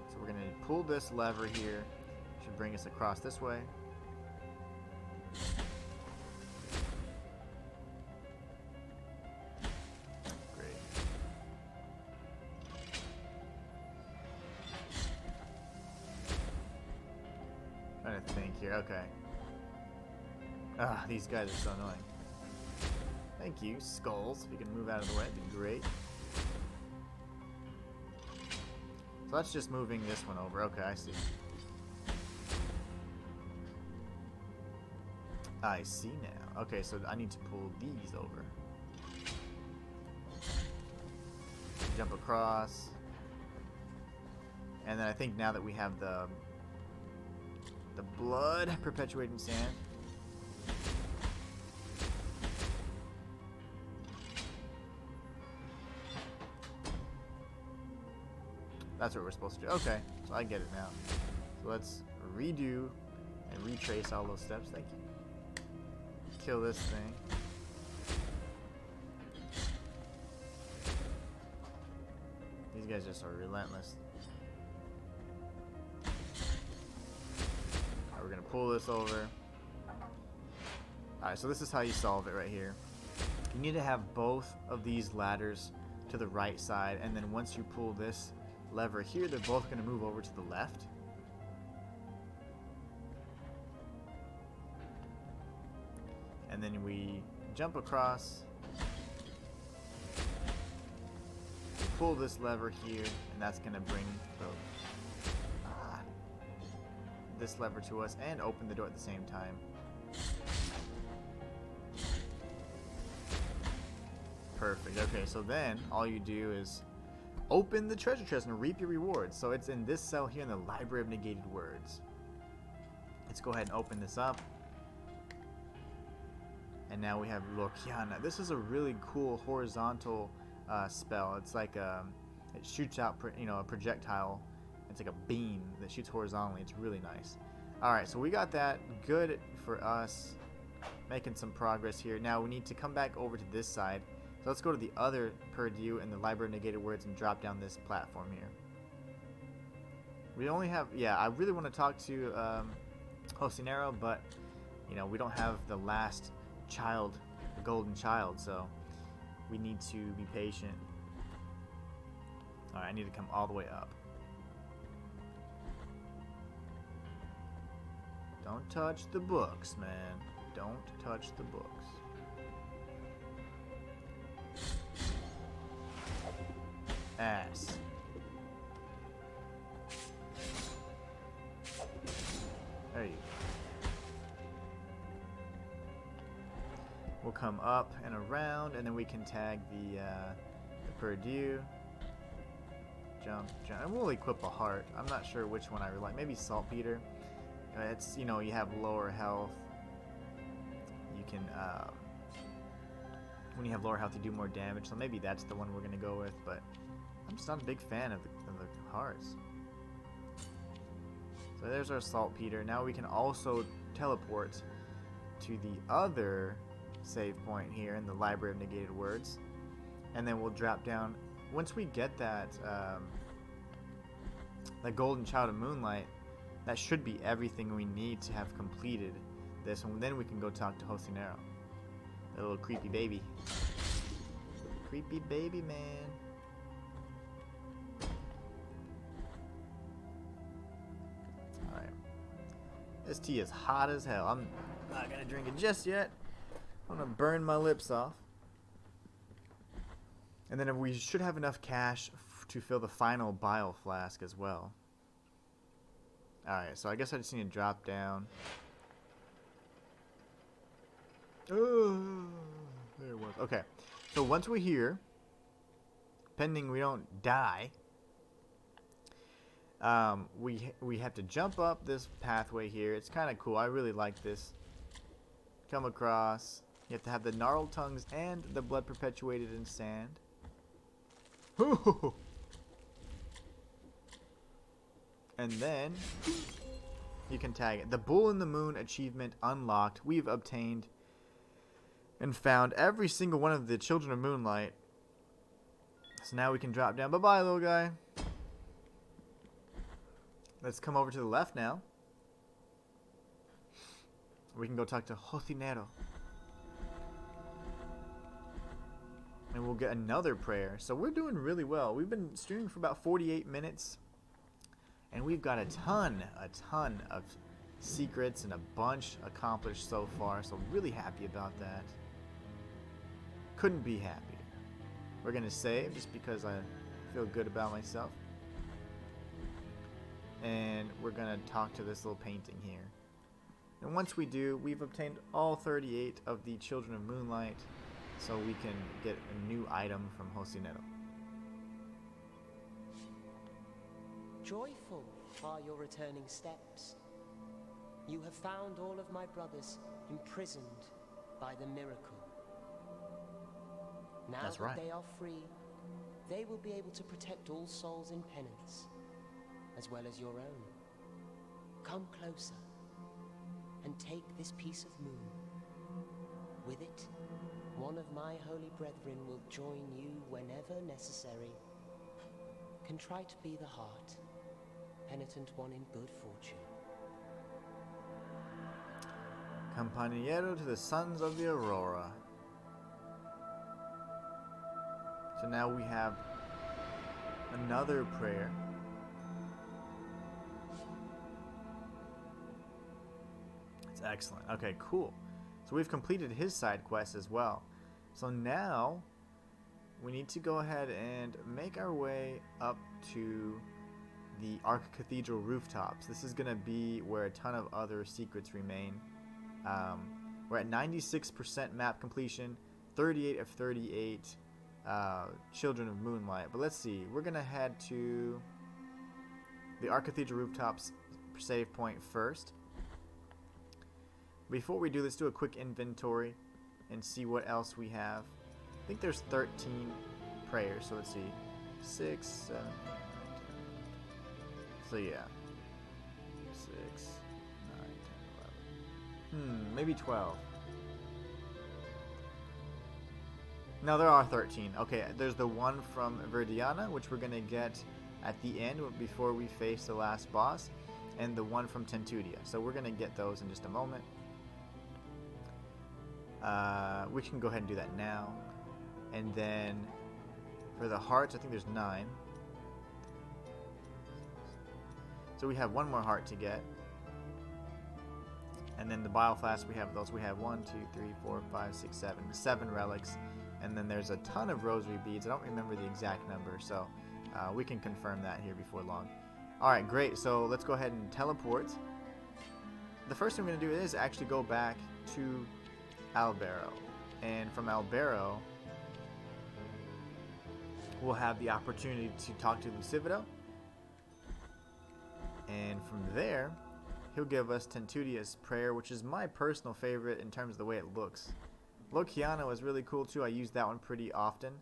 So we're going to pull this lever here. Should bring us across this way. Great. Trying to think here. Okay. Ah, these guys are so annoying. Thank you, skulls. If you can move out of the way, it'd be great. So that's just moving this one over. Okay, I see. I see now. Okay, so I need to pull these over. Jump across. And then I think now that we have the blood perpetuating sand. That's what we're supposed to do. Okay, so I get it now. So let's redo and retrace all those steps. Thank you. Kill this thing. These guys just are relentless. Alright, we're gonna pull this over. Alright, so this is how you solve it right here. You need to have both of these ladders to the right side, and then once you pull this lever here, they're both going to move over to the left. And then we jump across, pull this lever here, and that's going to bring this lever to us and open the door at the same time. Perfect. Okay, so then all you do is open the treasure chest and reap your rewards. So it's in this cell here in the Library of Negated Words. Let's go ahead and open this up. And now we have Lorkiana. This is a really cool horizontal spell. It's like it shoots out, a projectile It's like a beam that shoots horizontally. It's really nice. Alright, so we got that. Good for us. Making some progress here. Now we need to come back over to this side. So let's go to the other Purdue and the Library of Negated Words and drop down this platform here. We only have... Yeah, I really want to talk to Hosinero, but, you know, we don't have the last child, the golden child, so we need to be patient. Alright, I need to come all the way up. Don't touch the books, man. Don't touch the books. Ass. There you go. We'll come up and around, and then we can tag the Purdue. Jump, jump. And we'll equip a heart. I'm not sure which one I really like. Maybe Saltpeter. It's, you know, you have lower health. You can, when you have lower health, you do more damage. So maybe that's the one we're going to go with. But I'm just not a big fan of the hearts. So there's our Saltpeter. Now we can also teleport to the other save point here in the Library of Negated Words. And then we'll drop down. Once we get that, the Golden Child of Moonlight, that should be everything we need to have completed this, and then we can go talk to Hosinero. The little creepy baby. Creepy baby, man. Alright. This tea is hot as hell. I'm not gonna drink it just yet. I'm gonna burn my lips off. And then we should have enough cash to fill the final bile flask as well. Alright, so I guess I just need to drop down. Oh, there it was. Okay, so once we're here, pending we don't die, we have to jump up this pathway here. It's kind of cool. I really like this. Come across. You have to have the gnarled tongues and the blood perpetuated in sand. And then you can tag it. The Bull in the Moon achievement unlocked. We've obtained and found every single one of the Children of Moonlight. So now we can drop down. Bye-bye, little guy. Let's come over to the left now. We can go talk to Hosinero. And we'll get another prayer. So we're doing really well. We've been streaming for about 48 minutes. And we've got a ton of secrets and a bunch accomplished so far. So I'm really happy about that. Couldn't be happier. We're going to save just because I feel good about myself. And we're going to talk to this little painting here. And once we do, we've obtained all 38 of the Children of Moonlight. So we can get a new item from Hosinero. Joyful are your returning steps. You have found all of my brothers imprisoned by the miracle. Now That's that right. they are free, they will be able to protect all souls in penance, as well as your own. Come closer, and take this piece of moon. With it, one of my holy brethren will join you whenever necessary. Contrite be the heart, penitent one in good fortune. Compañero to the Sons of the Aurora. So now we have another prayer. That's excellent. Okay, cool. So we've completed his side quest as well. So now we need to go ahead and make our way up to the Arc Cathedral rooftops. This is going to be where a ton of other secrets remain. We're at 96% map completion, 38 of 38 Children of Moonlight. But let's see, we're going to head to the Arc Cathedral rooftops save point first. Before we do, let's do a quick inventory and see what else we have. I think there's 13 prayers, so let's see. 6, 7, 8, 9, 10, So yeah. 6, 9, 10, 11. Maybe 12. No, there are 13. Okay, there's the one from Verdiana, which we're going to get at the end before we face the last boss, and the one from Tentudia. So we're going to get those in just a moment. We can go ahead and do that now. And then for the hearts, I think there's 9. So we have one more heart to get. And then the bile flask, we have those. We have 1, 2, 3, 4, 5, 6, 7. 7 relics. And then there's a ton of rosary beads. I don't remember the exact number, so we can confirm that here before long. Alright, great. So let's go ahead and teleport. The first thing we're going to do is actually go back to Albero. And from Albero, we'll have the opportunity to talk to Lucivido. And from there, he'll give us Tentudia's prayer, which is my personal favorite in terms of the way it looks. Lokiano is really cool too. I use that one pretty often,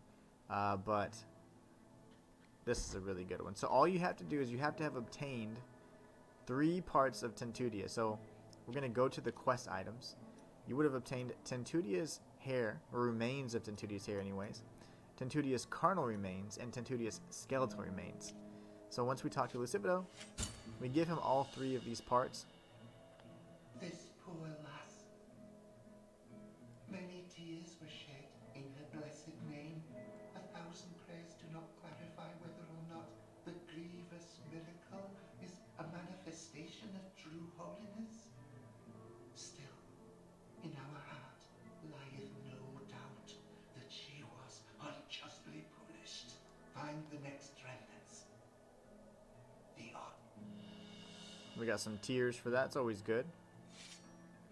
but this is a really good one. So all you have to do is you have to have obtained 3 parts of Tentudia. So we're going to go to the quest items. You would have obtained Tentudia's hair, or remains of Tentudia's hair anyways, Tentudia's carnal remains, and Tentudia's skeletal remains. So once we talk to Lucivido, we give him all 3 of these parts. This poor lass. Many tears were shed in her blessed name. 1,000 prayers do not clarify whether or not the grievous miracle is a manifestation of true holiness. Still, in our heart lieth no doubt that she was unjustly punished. Find the next remnants. The odd. We got some tears for that. It's always good.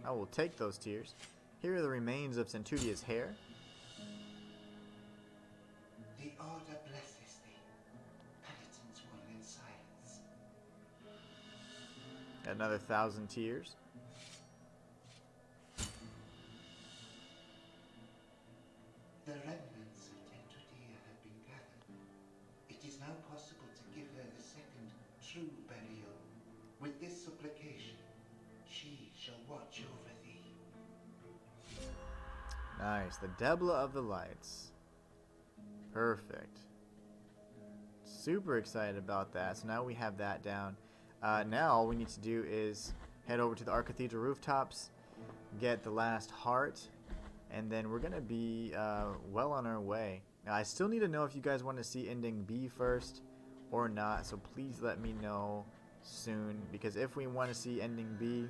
I will take those tears. Here are the remains of Tentudia's hair. The order blesses thee, penitents one in silence. Another 1,000 tears. The remnants of Tentudia have been gathered. It is now possible to give her the second true burial. With this supplication, she shall watch over thee. Nice. The Debla of the Lights. Perfect. Super excited about that. So now we have that down. Now all we need to do is head over to the Archcathedral rooftops, get the last heart, and then we're going to be well on our way. Now, I still need to know if you guys want to see ending B first or not, so please let me know soon, because if we want to see ending B,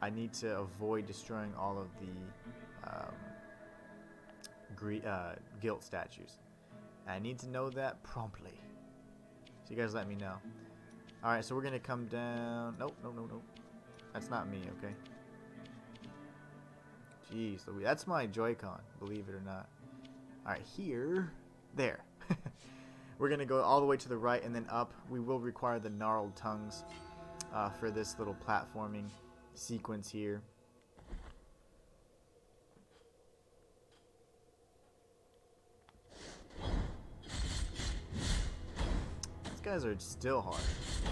I need to avoid destroying all of the guilt statues. I need to know that promptly, so you guys let me know. Alright, so we're gonna come down. Nope, that's not me. Okay, jeez, that's my Joy-Con, believe it or not. Alright, there. We're gonna go all the way to the right and then up. We will require the gnarled tongues for this little platforming sequence here. These guys are still hard,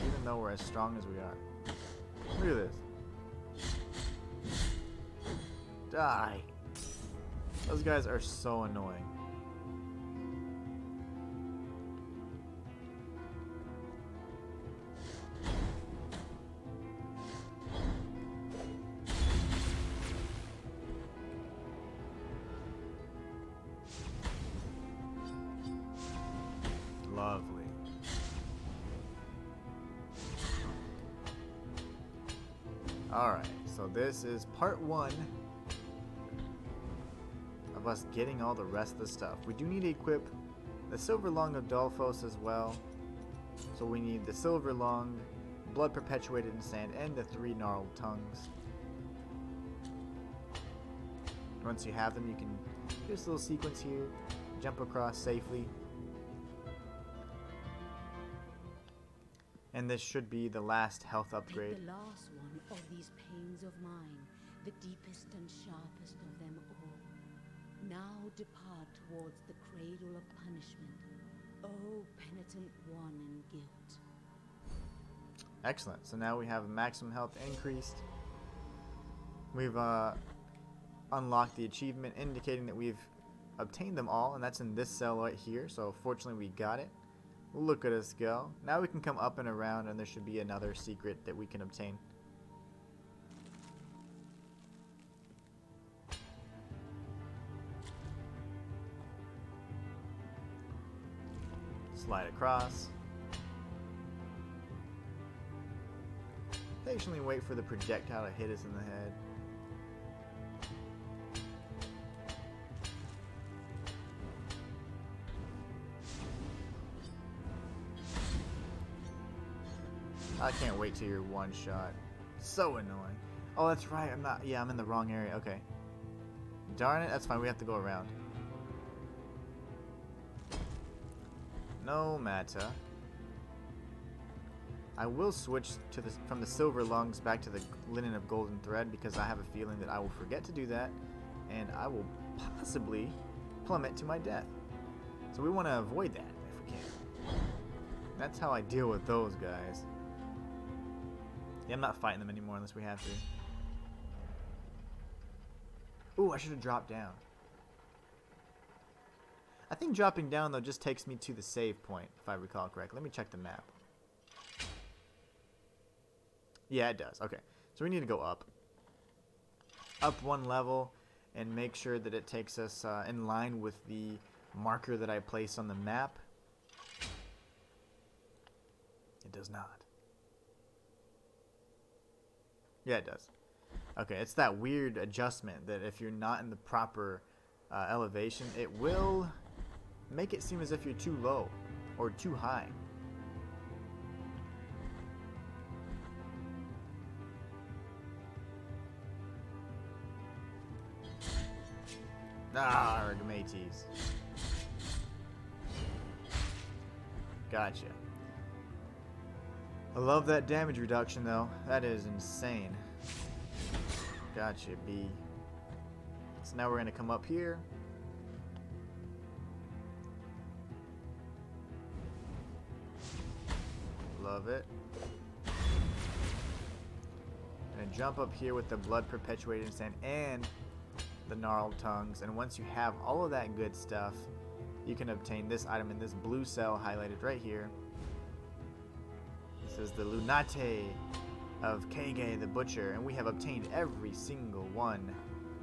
even though we're as strong as we are. Look at this. Die. Those guys are so annoying. Lovely. Alright, so this is part 1 of us getting all the rest of the stuff. We do need to equip the Silver Lung of Dolphos as well. So we need the Silver Lung, Blood Perpetuated in Sand, and the 3 Gnarled Tongues. Once you have them, you can do this little sequence here, jump across safely. And this should be the last health upgrade. Take the last one of these pains of mine, the deepest and sharpest of them all. Now depart towards the cradle of punishment, O penitent one in guilt. Excellent. So now we have maximum health increased. We've unlocked the achievement indicating that we've obtained them all, and that's in this cell right here. So fortunately we got it. Look at us go. Now we can come up and around, and there should be another secret that we can obtain. Slide across. Patiently wait for the projectile to hit us in the head. I can't wait till you're one shot. So annoying. Oh, that's right. I'm in the wrong area. Okay. Darn it. That's fine. We have to go around. No matter. I will switch to from the silver lungs back to the linen of golden thread because I have a feeling that I will forget to do that and I will possibly plummet to my death. So we want to avoid that if we can. That's how I deal with those guys. Yeah, I'm not fighting them anymore unless we have to. Ooh, I should have dropped down. I think dropping down, though, just takes me to the save point, if I recall correctly. Let me check the map. Yeah, it does. Okay. So we need to go up. Up one level and make sure that it takes us in line with the marker that I placed on the map. It does not. Yeah, it does. Okay, it's that weird adjustment that if you're not in the proper elevation, it will make it seem as if you're too low or too high. Ah, mateys. Gotcha. I love that damage reduction, though. That is insane. Gotcha, B. So now we're going to come up here. Love it. And jump up here with the blood perpetuated sand and the gnarled tongues. And once you have all of that good stuff, you can obtain this item in this blue cell highlighted right here. This is the Lunate of Kage the Butcher, and we have obtained every single one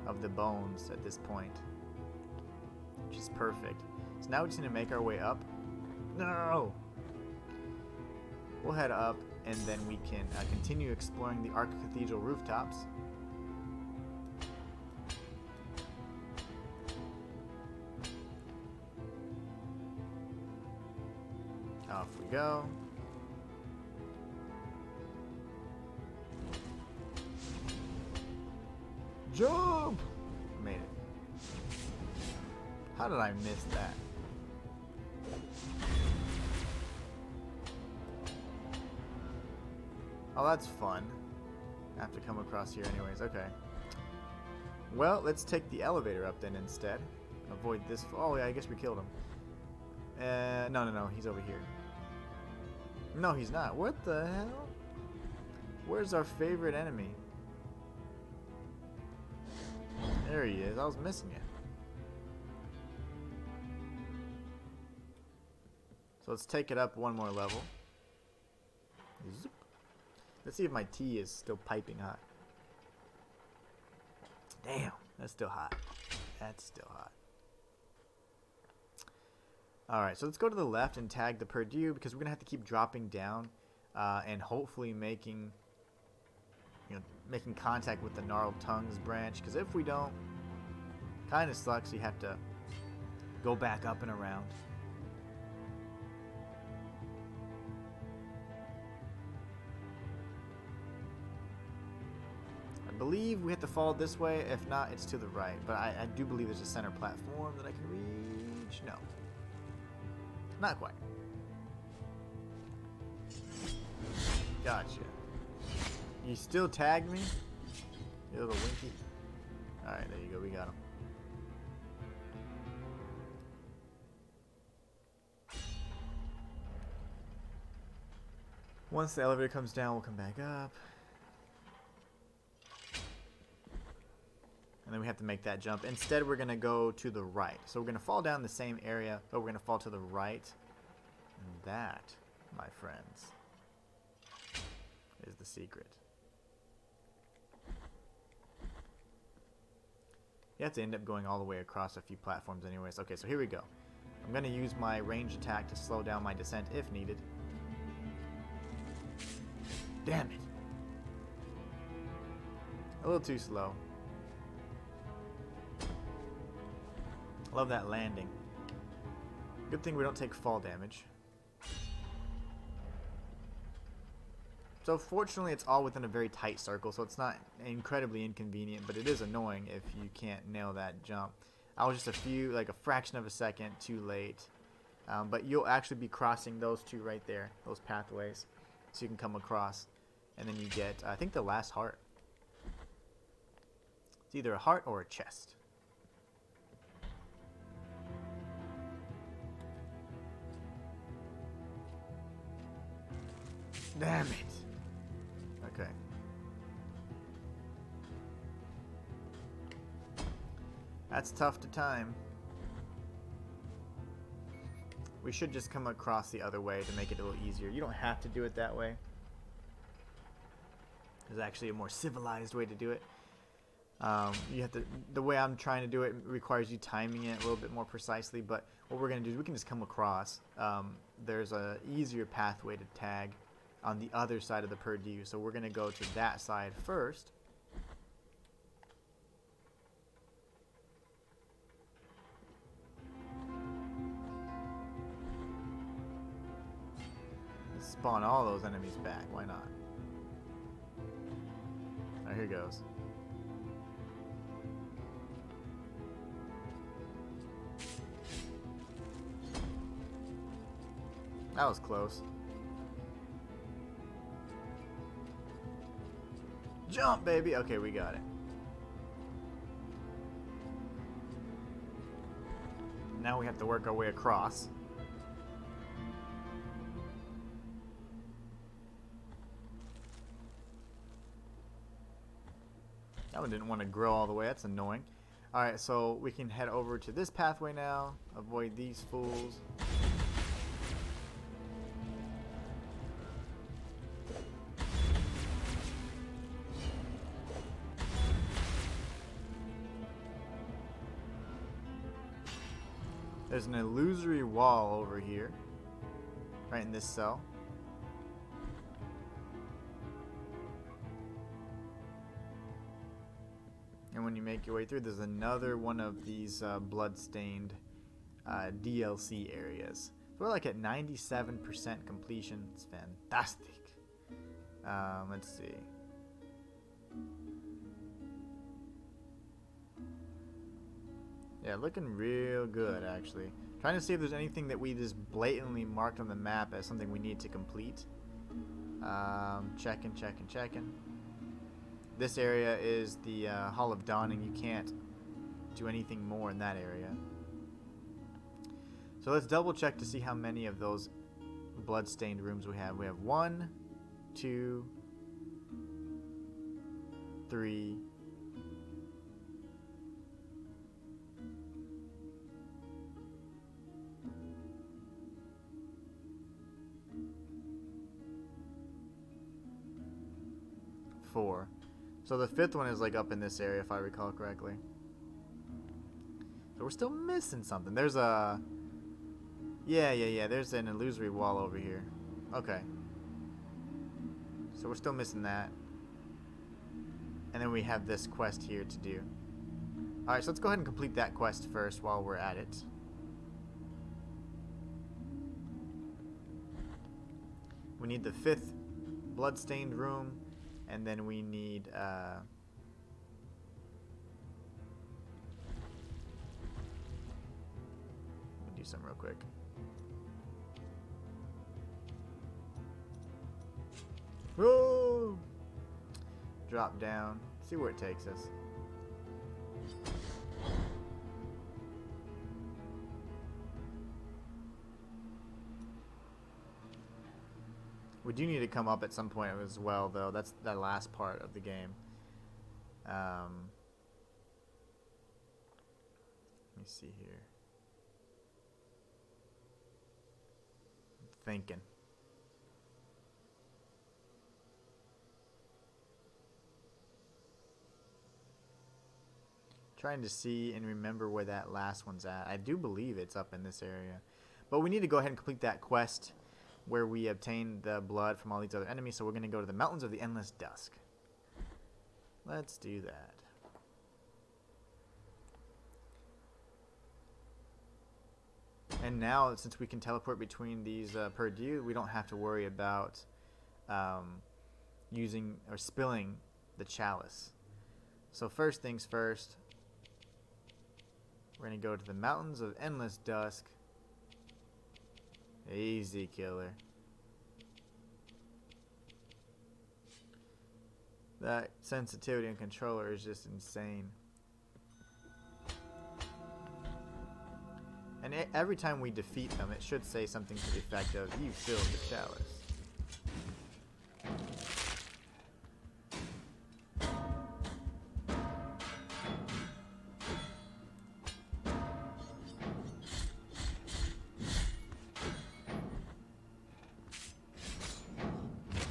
of the bones at this point, which is perfect. So now we just need to make our way up. No! We'll head up, and then we can continue exploring the Arc Cathedral rooftops. Off we go. Jump! Made it. How did I miss that? Oh, that's fun. I have to come across here anyways. Okay. Well, let's take the elevator up then instead. Avoid this. Oh, yeah, I guess we killed him. No. He's over here. No, he's not. What the hell? Where's our favorite enemy? There he is. I was missing it. So let's take it up one more level. Zoop. Let's see if my tea is still piping hot. Damn, that's still hot. That's still hot. Alright, so let's go to the left and tag the Purdue because we're going to have to keep dropping down and hopefully making contact with the Gnarled Tongues branch, because if we don't, kind of sucks. You have to go back up and around. I believe we have to follow this way. If not, it's to the right. But I do believe there's a center platform that I can reach. No. Not quite. Gotcha. You still tagged me? You little winky. Alright, there you go. We got him. Once the elevator comes down, we'll come back up. And then we have to make that jump. Instead, we're going to go to the right. So we're going to fall down the same area, but we're going to fall to the right. And that, my friends, is the secret. You have to end up going all the way across a few platforms anyways. Okay, so here we go. I'm going to use my ranged attack to slow down my descent if needed. Damn it. A little too slow. Love that landing. Good thing we don't take fall damage. So fortunately it's all within a very tight circle, so it's not incredibly inconvenient, but it is annoying if you can't nail that jump. I was just like a fraction of a second too late. But you'll actually be crossing those two right there, those pathways. So you can come across, and then you get, I think, the last heart. It's either a heart or a chest. Damn it. Okay. That's tough to time. We should just come across the other way to make it a little easier. You don't have to do it that way. There's actually a more civilized way to do it. You have to. The way I'm trying to do it requires you timing it a little bit more precisely. But what we're gonna do is we can just come across. There's a easier pathway to tag on the other side of the Purdue. So we're gonna go to that side first. Spawn all those enemies back. Why not? Alright, here goes. That was close. Jump, baby! Okay, we got it. Now we have to work our way across. That one didn't want to grow all the way. That's annoying. Alright, so we can head over to this pathway now. Avoid these fools. There's an illusory wall over here. Right in this cell. And when you make your way through, there's another one of these blood-stained DLC areas. So we're like at 97% completion. It's fantastic. Let's see. Yeah, looking real good, actually. Trying to see if there's anything that we just blatantly marked on the map as something we need to complete. Checking. This area is the Hall of Dawning. You can't do anything more in that area. So let's double check to see how many of those blood-stained rooms we have. We have 1, 2, 3, 4. So the 5th one is like up in this area, if I recall correctly. So we're still missing something. There's a... Yeah. There's an illusory wall over here. Okay. So we're still missing that. And then we have this quest here to do. Alright, so let's go ahead and complete that quest first while we're at it. We need the 5th blood-stained room. And then we need, let me do something real quick. Whoa! Drop down. See where it takes us. We do need to come up at some point as well, though. That's that last part of the game. Let me see here. I'm thinking. Trying to see and remember where that last one's at. I do believe it's up in this area. But we need to go ahead and complete that quest where we obtain the blood from all these other enemies. So we're going to go to the Mountains of the Endless Dusk. Let's do that. And now, since we can teleport between these Perdue, we don't have to worry about using or spilling the chalice. So first things first, we're going to go to the Mountains of Endless Dusk. Easy, killer. That sensitivity and controller is just insane. And every time we defeat them, it should say something to the effect of, "You filled the chalice."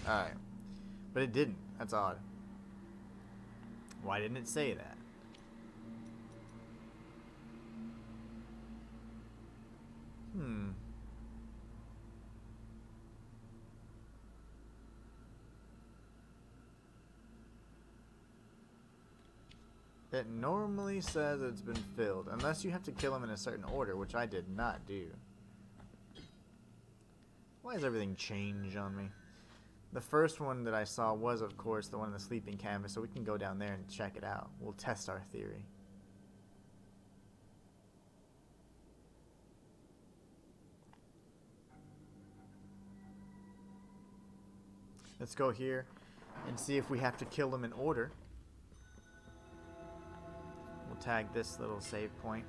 Alright. But it didn't. That's odd. Why didn't it say that? It normally says it's been filled, unless you have to kill him in a certain order, which I did not do. Why does everything change on me? The first one that I saw was, of course, the one in the sleeping canvas, so we can go down there and check it out. We'll test our theory. Let's go here and see if we have to kill them in order. We'll tag this little save point.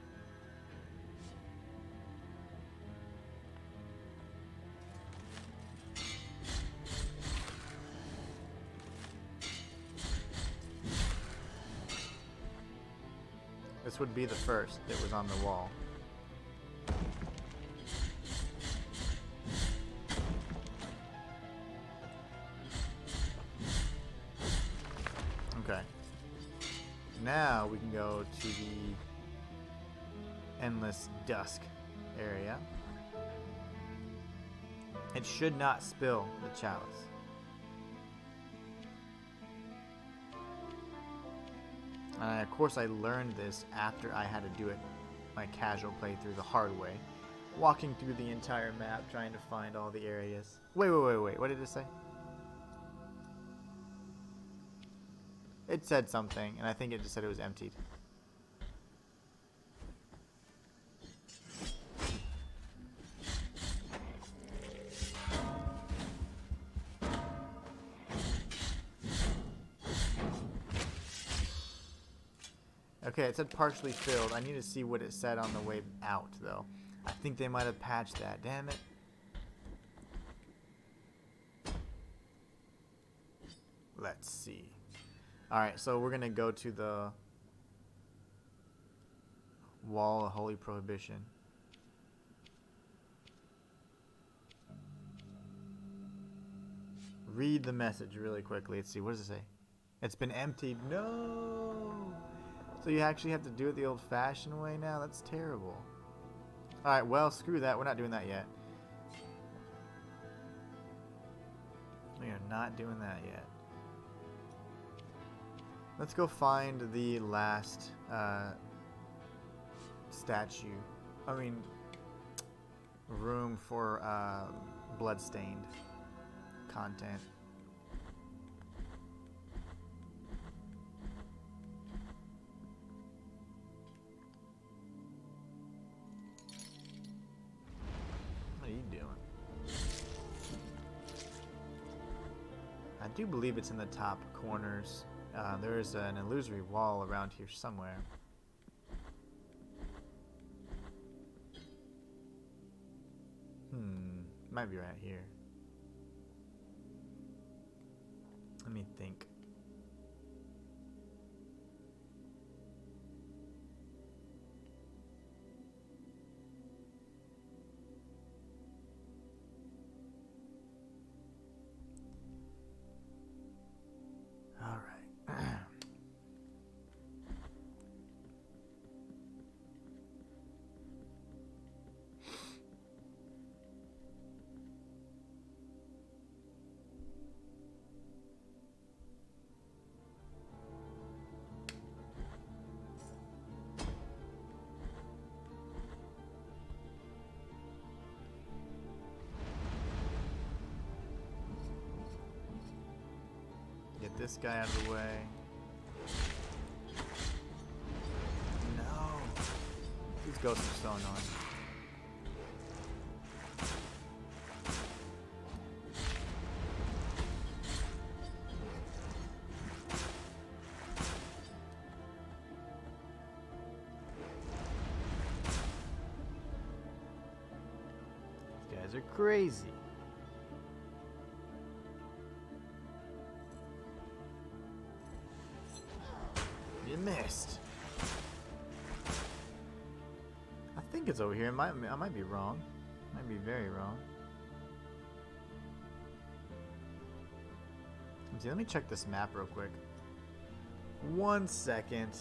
This would be the first that was on the wall. Okay. Now we can go to the Endless Dusk area. It should not spill the chalice. Of course, I learned this after I had to do it my casual playthrough the hard way. Walking through the entire map, trying to find all the areas. Wait. What did it say? It said something, and I think it just said it was emptied. Okay, it said partially filled. I need to see what it said on the way out, though. I think they might have patched that. Damn it. Let's see. Alright, so we're going to go to the Wall of Holy Prohibition. Read the message really quickly. Let's see. What does it say? It's been emptied. No! So you actually have to do it the old-fashioned way now? That's terrible. Alright, well, screw that. We're not doing that yet. We are not doing that yet. Let's go find the last statue. I mean, room for bloodstained content. What are you doing? I do believe it's in the top corners. There is an illusory wall around here somewhere. Might be right here. Let me think. All right. Get this guy out of the way. No. These ghosts are so annoying. These guys are crazy. You missed. I think it's over here. I might be wrong. Might be very wrong. Let's see, let me check this map real quick. 1 second.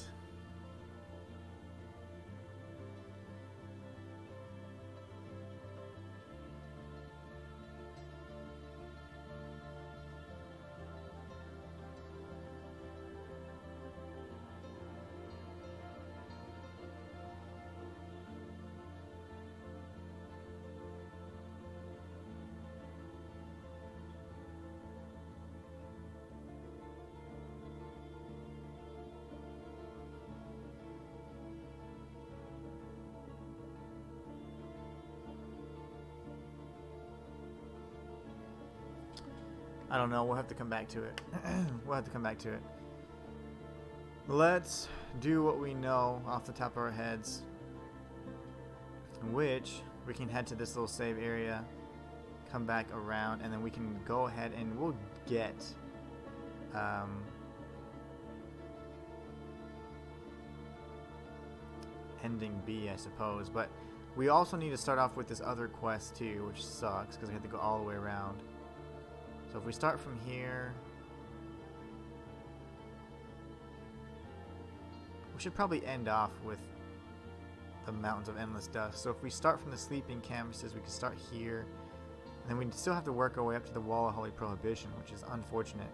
I don't know. We'll have to come back to it. We'll have to come back to it. Let's do what we know off the top of our heads, which we can head to this little save area, come back around, and then we can go ahead and we'll get ending B, I suppose. But we also need to start off with this other quest too, which sucks because we have to go all the way around. So if we start from here, we should probably end off with the Mountains of Endless Dust. So if we start from the sleeping canvases, we can start here, and then we still have to work our way up to the Wall of Holy Prohibition, which is unfortunate.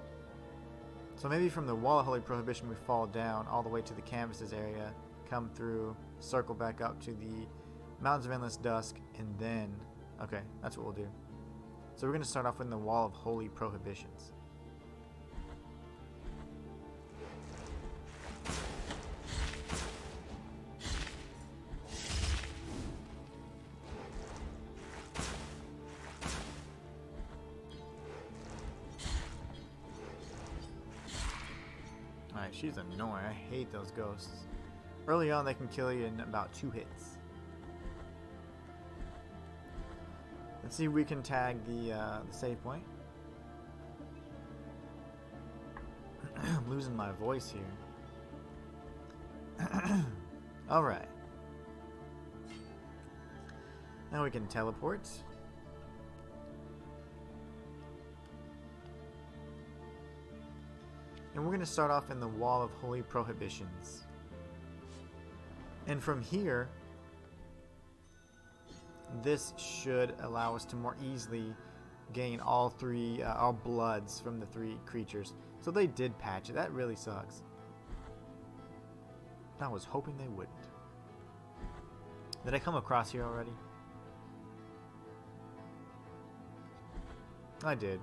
So maybe from the Wall of Holy Prohibition we fall down all the way to the canvases area, come through, circle back up to the Mountains of Endless Dusk, and then, okay, that's what we'll do. So we're going to start off with the Wall of Holy Prohibitions. Alright, she's annoying. I hate those ghosts. Early on, they can kill you in about 2 hits. Let's see if we can tag the save point. I'm losing my voice here. Alright. Now we can teleport. And we're going to start off in the Wall of Holy Prohibitions. And from here, this should allow us to more easily gain all bloods from the 3 creatures. So they did patch it. That really sucks. I was hoping they wouldn't. Did I come across here already? I did.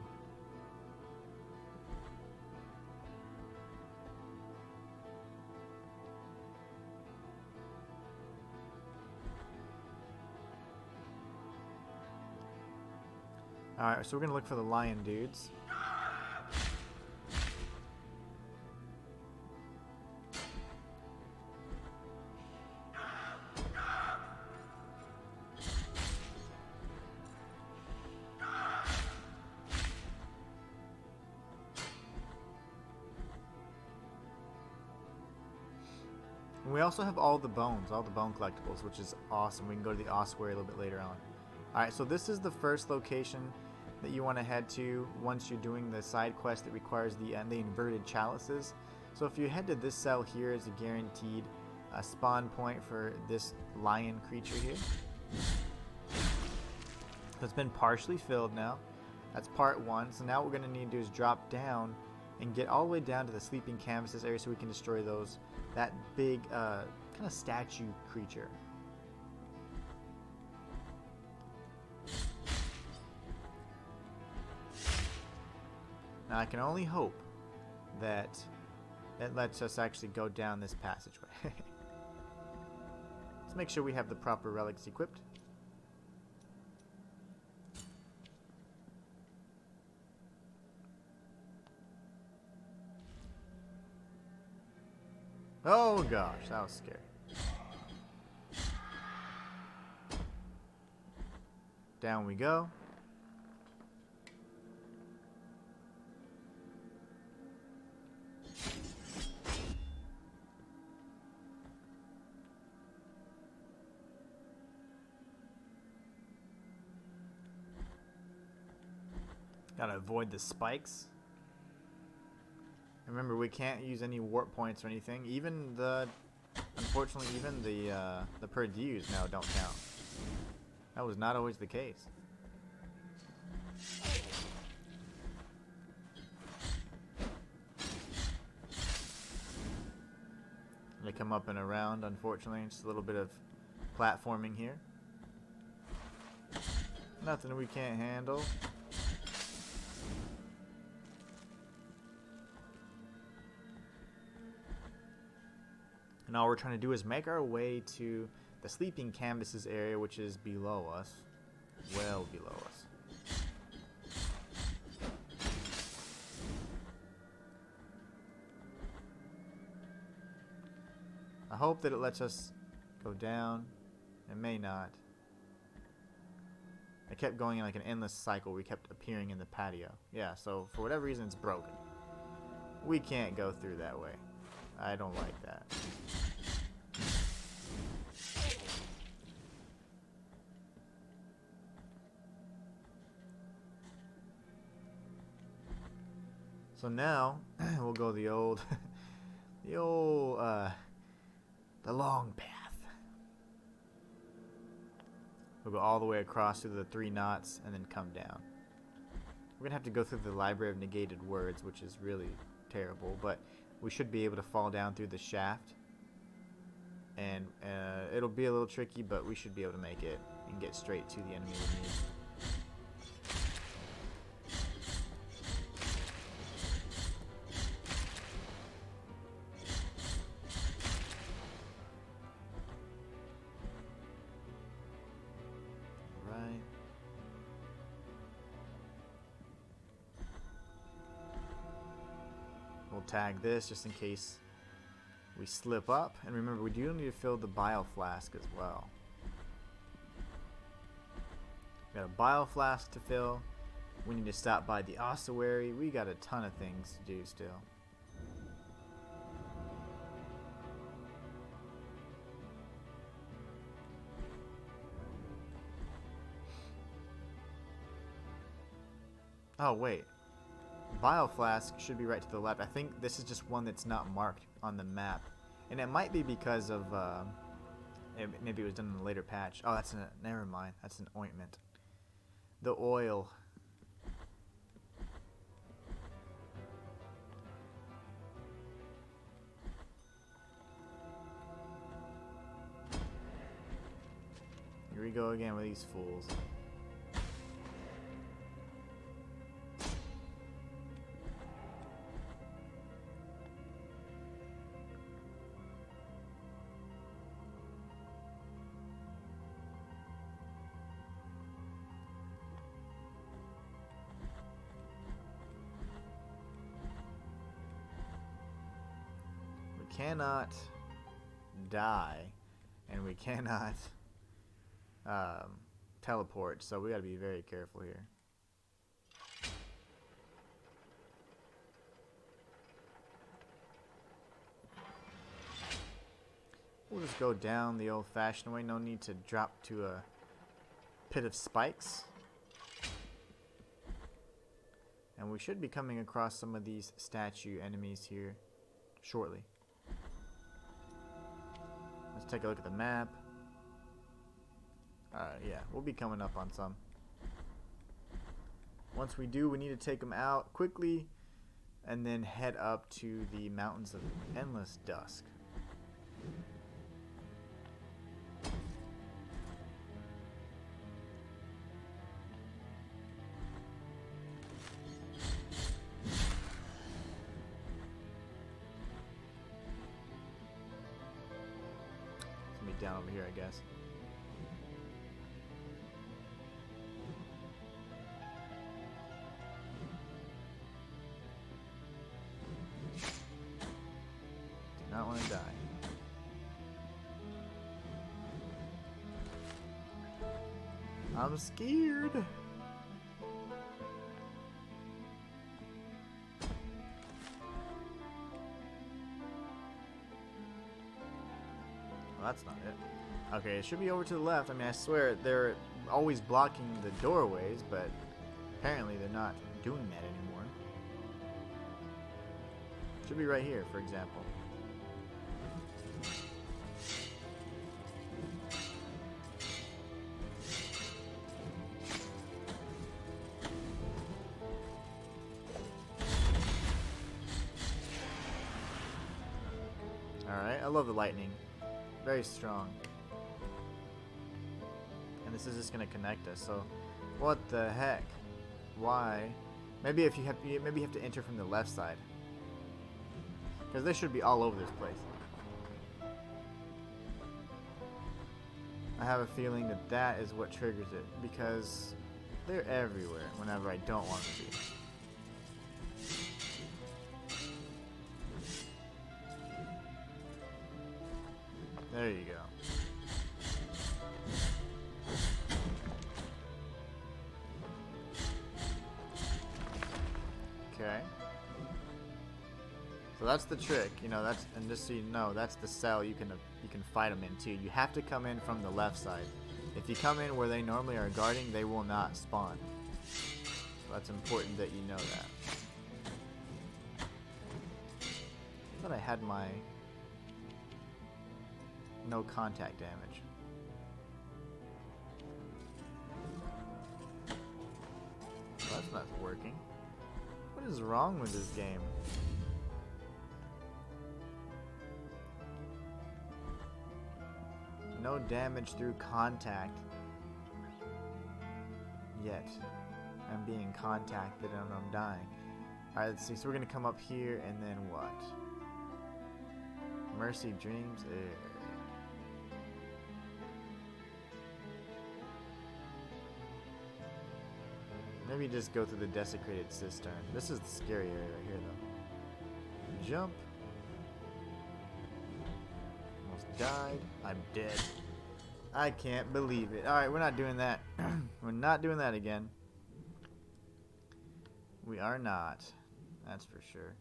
Alright, so we're going to look for the lion dudes. And we also have all the bones, all the bone collectibles, which is awesome. We can go to the ossuary a little bit later on. Alright, so this is the first location that you want to head to once you're doing the side quest that requires the inverted chalices. So if you head to this cell here, is a guaranteed spawn point for this lion creature here. So it's been partially filled now. That's part one. So now what we're going to need to do is drop down and get all the way down to the sleeping canvases area so we can destroy that big kind of statue creature. Now I can only hope that it lets us actually go down this passageway. Let's make sure we have the proper relics equipped. Oh gosh, that was scary. Down we go. Gotta avoid the spikes. Remember, we can't use any warp points or anything. Even unfortunately, even the Perdues now don't count. That was not always the case. They come up and around, unfortunately. Just a little bit of platforming here. Nothing we can't handle. And all we're trying to do is make our way to the sleeping canvases area, which is below us. Well below us. I hope that it lets us go down. It may not. It kept going in like an endless cycle. We kept appearing in the patio. Yeah, so for whatever reason it's broken. We can't go through that way. I don't like that. So now we'll go the long path. We'll go all the way across through the 3 knots and then come down. We're gonna have to go through the Library of Negated Words, which is really terrible, but we should be able to fall down through the shaft. And it'll be a little tricky, but we should be able to make it and get straight to the enemy we need. We'll tag this just in case we slip up. And remember, we do need to fill the bile flask as well. We got a bile flask to fill. We need to stop by the ossuary. We got a ton of things to do still. Oh, wait. Bile flask should be right to the left. I think this is just one that's not marked on the map. And it might be because of, maybe it was done in a later patch. Oh, never mind. That's an ointment. The oil. Here we go again with these fools. Cannot die, and we cannot teleport, so we gotta be very careful here. we'll just go down the old-fashioned way. No need to drop to a pit of spikes. And we should be coming across some of these statue enemies here shortly. Let's take a look at the map. Yeah, we'll be coming up on some. Once we do, we need to take them out quickly and then head up to the Mountains of Endless Dusk. It's gonna be down over here, I guess. Not want to die. I'm scared. Well, that's not it. Okay, it should be over to the left. I mean, I swear they're always blocking the doorways, but apparently they're not doing that anymore. Should be right here, for example. Alright, I love the lightning. Very strong. And this is just gonna connect us, so what the heck? Why? Maybe if you have to enter from the left side. Because they should be all over this place. I have a feeling that that is what triggers it, because they're everywhere whenever I don't want them to be. There you go. Okay. So that's the trick, you know. That's, and just so you know, that's the cell you can fight them in too. You have to come in from the left side. If you come in where they normally are guarding, they will not spawn. So that's important that you know that. I thought I had my no contact damage. Well, that's not working. What is wrong with this game? No damage through contact. Yet. I'm being contacted and I'm dying. Alright, let's see. So we're gonna come up here and then what? Mercy Dreams. Maybe just go through the desecrated cistern. This is the scary area right here, though. Jump. Almost died. I'm dead. I can't believe it. Alright, we're not doing that. We're not doing that again. We are not. That's for sure.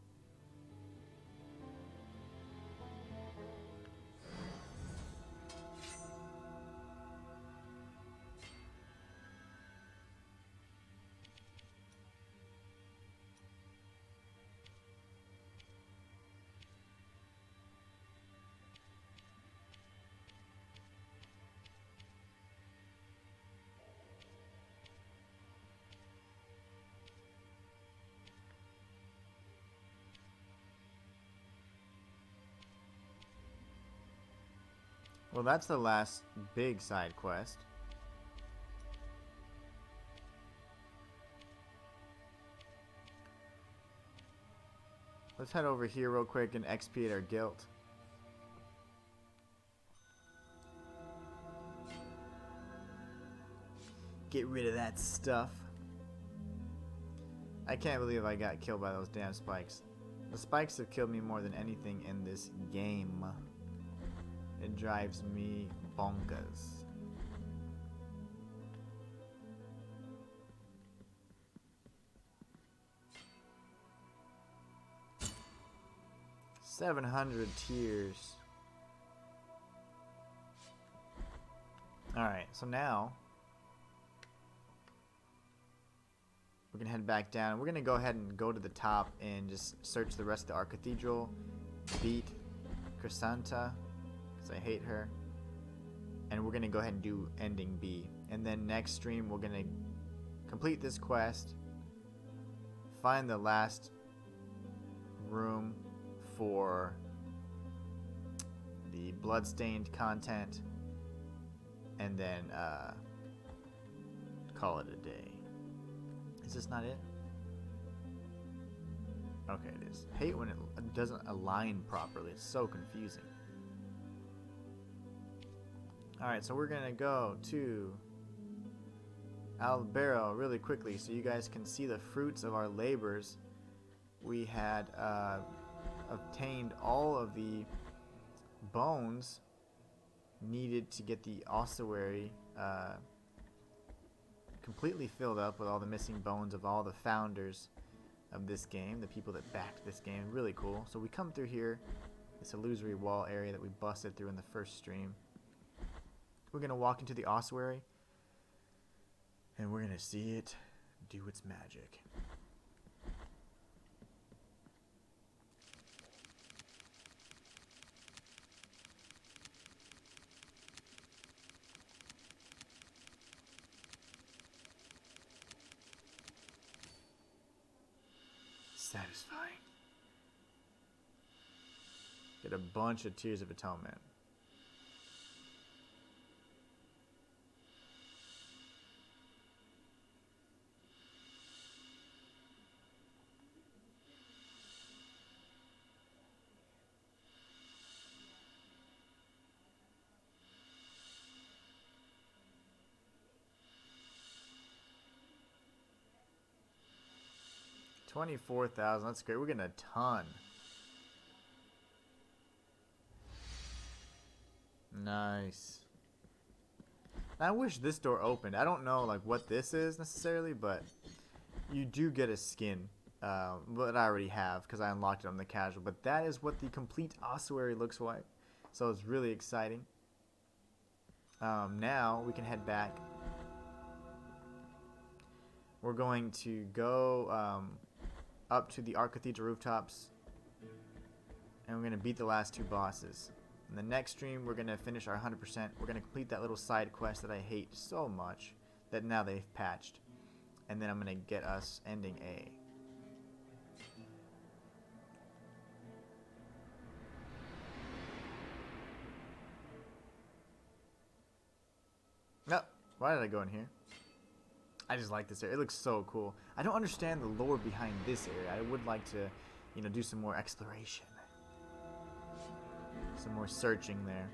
Well, that's the last big side quest. Let's head over here real quick and expiate our guilt. Get rid of that stuff. I can't believe I got killed by those damn spikes. The spikes have killed me more than anything in this game. It drives me bonkers. $700 tears. Alright, so now we're going to head back down. We're going to go ahead and go to the top and just search the rest of the Arcathedral. Beat Chrysanta, because I hate her. And we're going to go ahead and do ending B. And then next stream we're going to complete this quest. Find the last room for the bloodstained content. And then call it a day. Is this not it? Okay, it is. Hate when it doesn't align properly. It's so confusing. Alright, so we're gonna go to Albero really quickly so you guys can see the fruits of our labors. We had obtained all of the bones needed to get the ossuary completely filled up with all the missing bones of all the founders of this game, the people that backed this game. Really cool. So we come through here, this illusory wall area that we busted through in the first stream. We're going to walk into the ossuary and we're going to see it do its magic. Satisfying. Get a bunch of Tears of Atonement. $24,000. That's great. We're getting a ton. Nice. I wish this door opened. I don't know like what this is necessarily, but you do get a skin. But I already have because I unlocked it on the casual. But that is what the complete ossuary looks like. So it's really exciting. Now we can head back. We're going to go up to the Arcathedral rooftops, and we're going to beat the last two bosses. In the next stream, we're going to finish our 100%. We're going to complete that little side quest that I hate so much that now they've patched. And then I'm going to get us ending A. No, why did I go in here? I just like this area. It looks so cool. I don't understand the lore behind this area. I would like to, you know, do some more exploration. Some more searching there.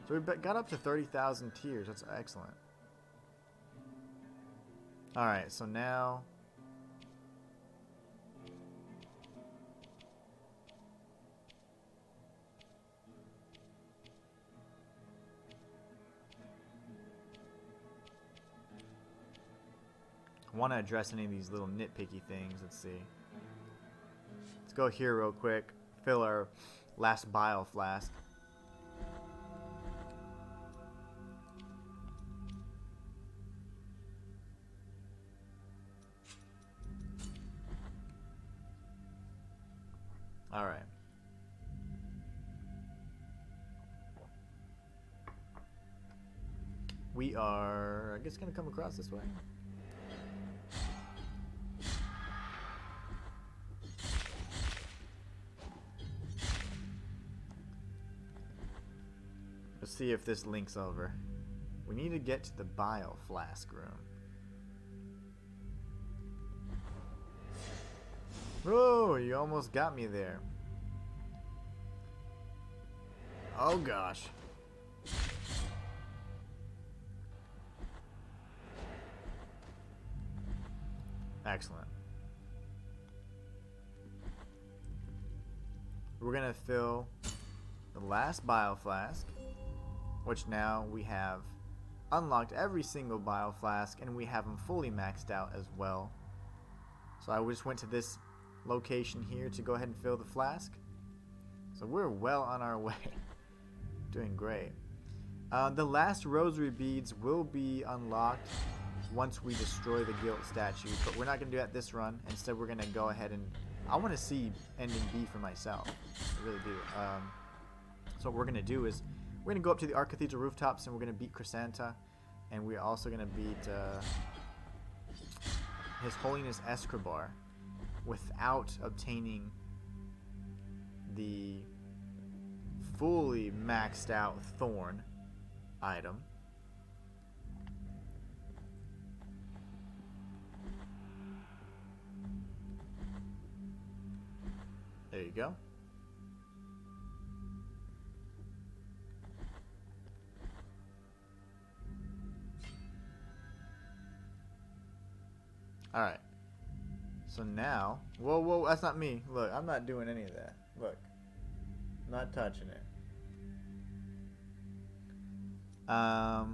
So we got up to 30,000 tears. That's excellent. Alright, so now... I want to address any of these little nitpicky things. Let's see. Let's go here real quick. Fill our last bile flask. Alright. We are, I guess, going to come across this way. Let's see if this links over. We need to get to the bile flask room. Whoa, you almost got me there. Oh gosh. Excellent. We're gonna fill the last bile flask, which now we have unlocked every single bile flask, and we have them fully maxed out as well. So I just went to this location here to go ahead and fill the flask. So we're well on our way. Doing great. The last rosary beads will be unlocked once we destroy the guild statue, but we're not going to do that this run. Instead, we're going to go ahead and... I want to see ending B for myself. I really do. So what we're going to do is we're going to go up to the Archcathedral rooftops and we're going to beat Chrysanta. And we're also going to beat His Holiness Escribar without obtaining the fully maxed out Thorn item. There you go. Alright. So now... Whoa, that's not me. Look, I'm not doing any of that. Look. Not touching it.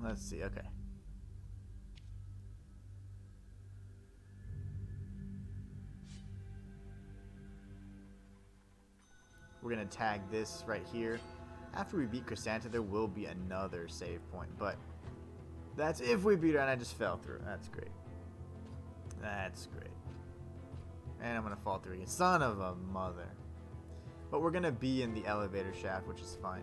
Let's see. Okay. We're going to tag this right here. After we beat Chrysanta, there will be another save point. But that's if we beat her and I just fell through. That's great. That's great. And I'm going to fall through again. Son of a mother. But we're going to be in the elevator shaft, which is fine.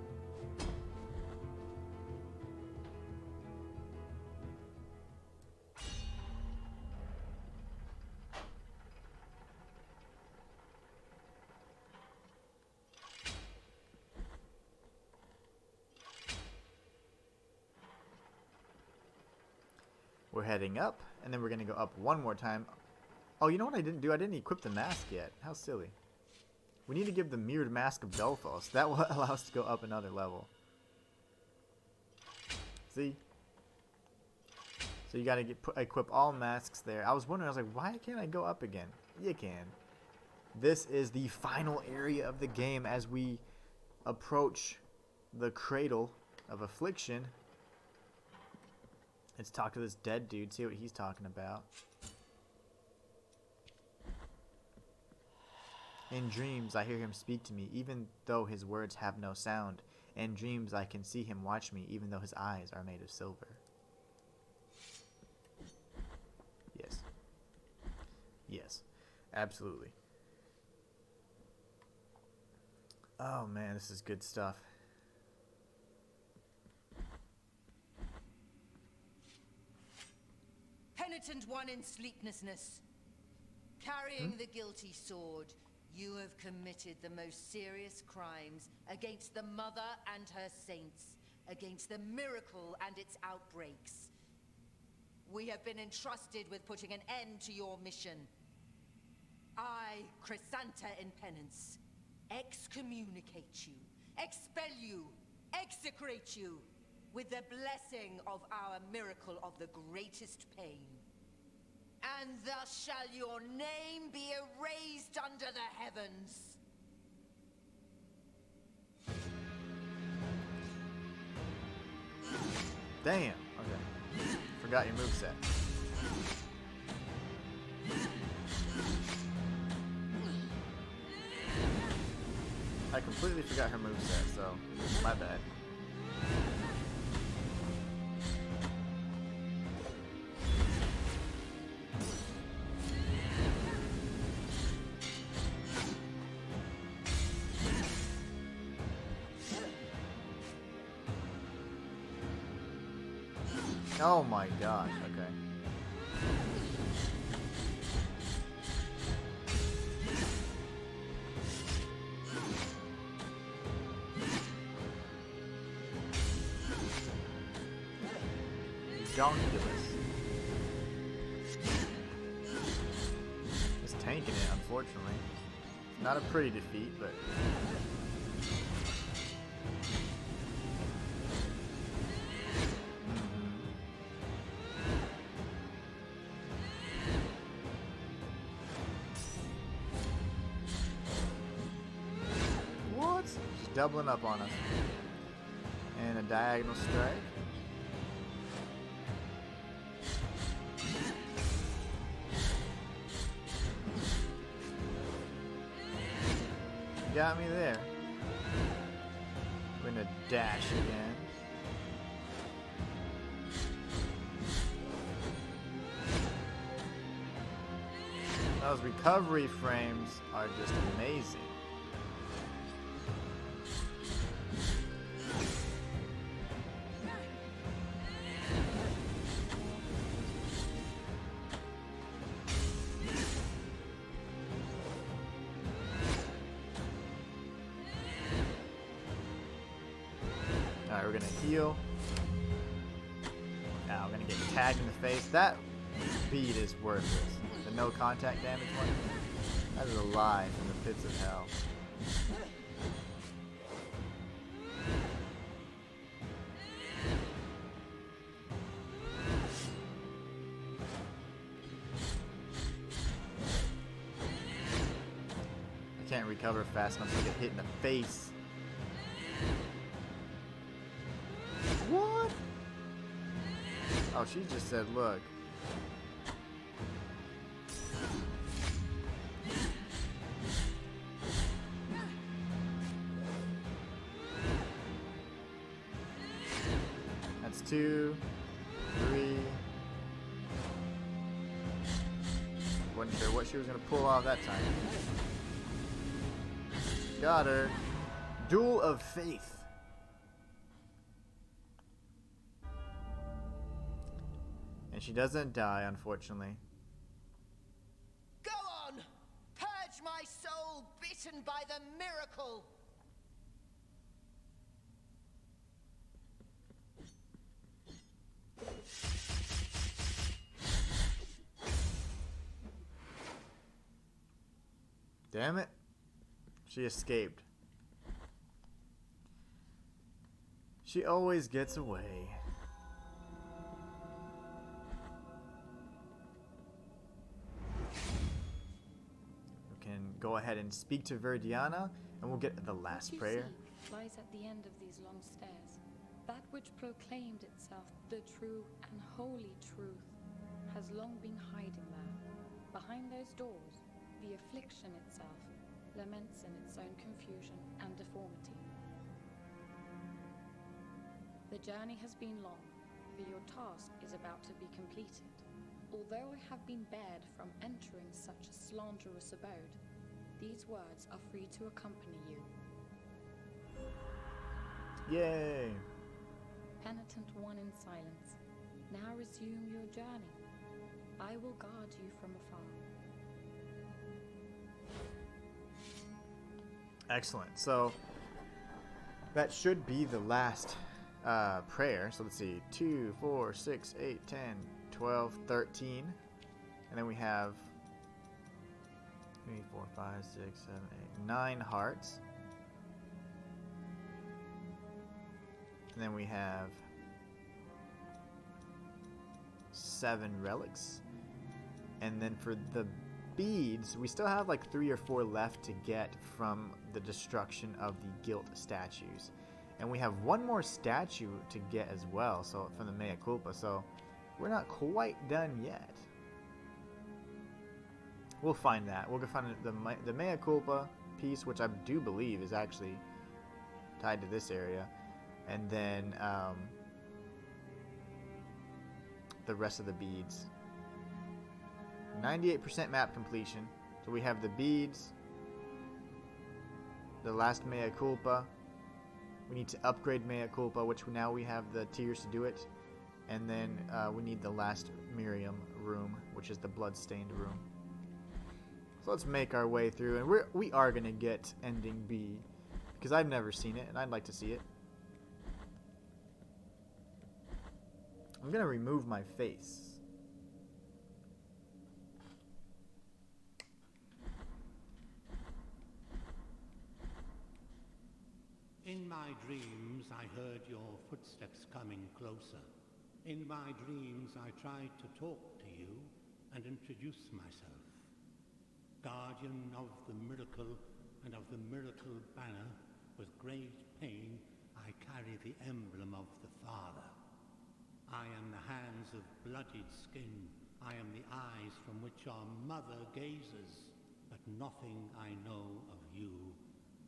We're heading up, and then we're going to go up one more time. Oh, you know what I didn't do? I didn't equip the mask yet. How silly. We need to give the mirrored mask of Belfast. That will allow us to go up another level. See? So you got to equip all masks there. I was wondering, I was like, why can't I go up again? You can. This is the final area of the game as we approach the Cradle of Affliction. Let's talk to this dead dude, see what he's talking about. In dreams, I hear him speak to me, even though his words have no sound. In dreams, I can see him watch me, even though his eyes are made of silver. Yes. Yes. Absolutely. Oh man, this is good stuff. Penitent one in sleeplessness, carrying the guilty sword, you have committed the most serious crimes against the Mother and her saints, against the miracle and its outbreaks. We have been entrusted with putting an end to your mission. I, Chrysanta in penance, excommunicate you, expel you, execrate you, with the blessing of our miracle of the greatest pain. And thus shall your name be erased under the heavens. Damn. Okay. Forgot your moveset. I completely forgot her moveset, so my bad. Oh my gosh, okay. Donkulus. Just tanking it, unfortunately. Not a pretty defeat, but... What? She's doubling up on us. And a diagonal strike. Got me there. We're gonna dash again. Those recovery frames are just amazing. Alright, we're gonna heal. Now we're gonna get tagged in the face. That bead is worthless. The no contact damage one. That is a lie from the pits of hell. I can't recover fast enough to get hit in the face. What? Oh, she just said, look. That's 2, 3. Wasn't sure what she was going to pull off that time. Got her. Duel of Faith. And she doesn't die, unfortunately. Go on! Purge my soul bitten by the miracle! Damn it. She escaped. She always gets away. We can go ahead and speak to Verdiana, and we'll get the last prayer. What you see lies at the end of these long stairs. That which proclaimed itself the true and holy truth has long been hiding there. Behind those doors, the affliction itself laments in its own confusion and deformity. The journey has been long, but your task is about to be completed. Although I have been barred from entering such a slanderous abode, these words are free to accompany you. Yay! Penitent one in silence, now resume your journey. I will guard you from afar. Excellent. So that should be the last prayer. So let's see. 2, 4, 6, 8, 10, 12, 13. And then we have 3, 4, 5, 6, 7, 8, 9 hearts. And then we have 7 relics. And then for the beads, we still have like 3 or 4 left to get from the destruction of the guilt statues. And we have 1 more statue to get as well, so from the Mea Culpa, so we're not quite done yet. We'll find that. We'll go find the Mea Culpa piece, which I do believe is actually tied to this area. And then the rest of the beads. 98% map completion. So we have the beads, the last Mea Culpa. We need to upgrade Mea Culpa, which now we have the tiers to do it. And then we need the last Miriam room, which is the bloodstained room. So let's make our way through, and we are gonna get ending B, because I've never seen it and I'd like to see it. I'm gonna remove my face. In my dreams, I heard your footsteps coming closer. In my dreams, I tried to talk to you and introduce myself. Guardian of the miracle and of the miracle banner, with great pain, I carry the emblem of the Father. I am the hands of bloodied skin. I am the eyes from which our mother gazes. But nothing I know of you,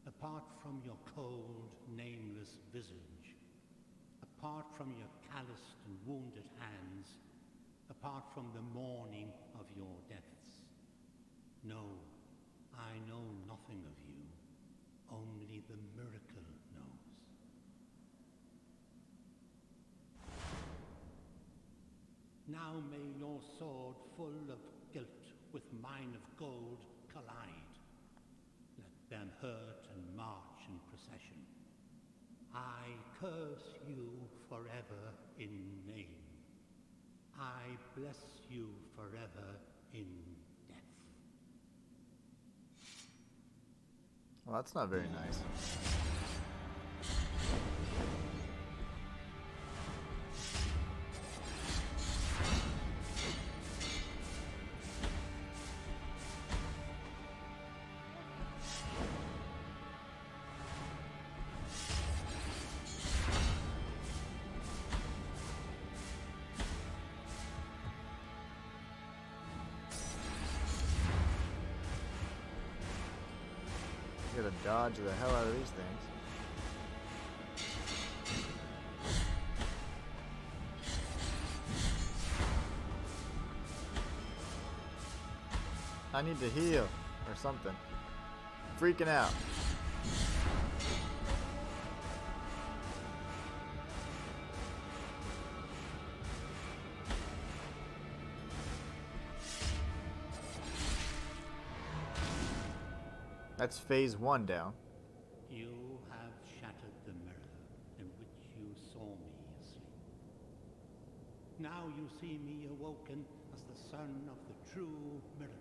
apart from your cold, nameless visage, apart from your calloused and wounded hands, apart from the mourning of your deaths. No, I know nothing of you. Only the miracle knows. Now may your sword full of guilt with mine of gold collide. Let them hurt and march in procession. I curse you forever in name. I bless you forever in death. Well, that's not very nice. Gotta dodge the hell out of these things. I need to heal or something. Freaking out. That's phase 1 down. You have shattered the mirror in which you saw me asleep. Now you see me awoken as the son of the true miracle.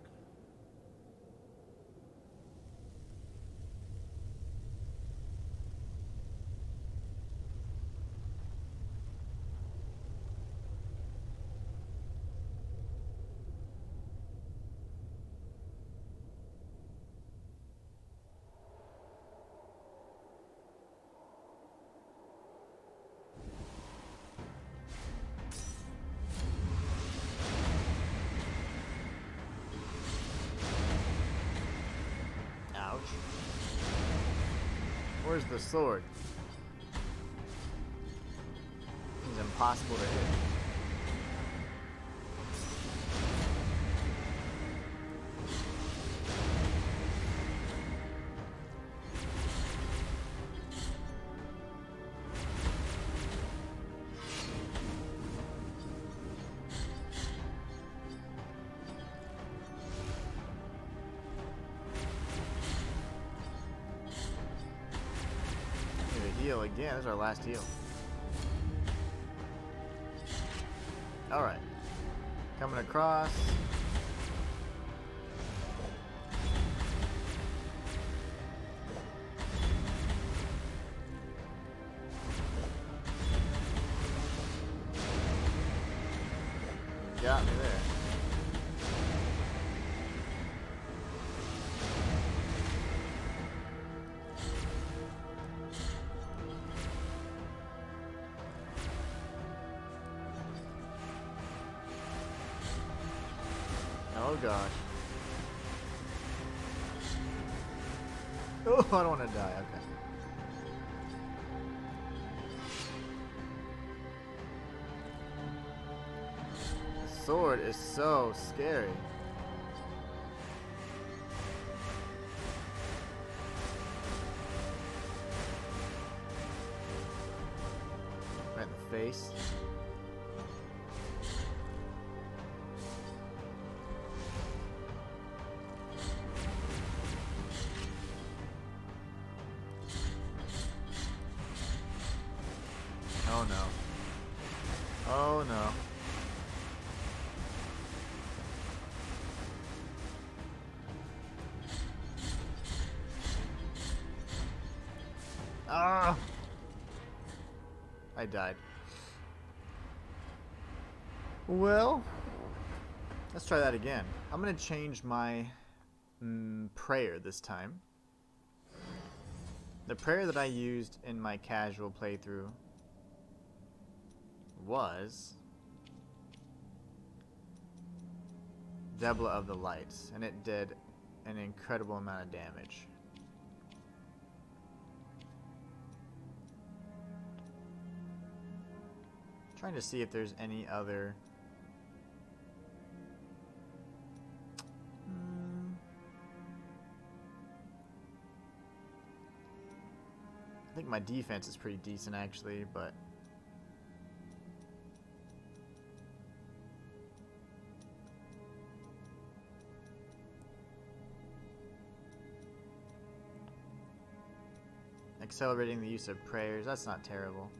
Ouch. Where's the sword? It's impossible to hit. Heal again. This is our last heal. Alright. Coming across. Got me there. Oh gosh. Oh, I don't want to die. Okay. The sword is so scary. Right in the face. Oh no. Oh no. Ah! I died. Well, let's try that again. I'm gonna change my prayer this time. The prayer that I used in my casual playthrough was Debla of the Lights, and it did an incredible amount of damage. Trying to see if there's any other I think my defense is pretty decent actually, but accelerating the use of prayers, that's not terrible.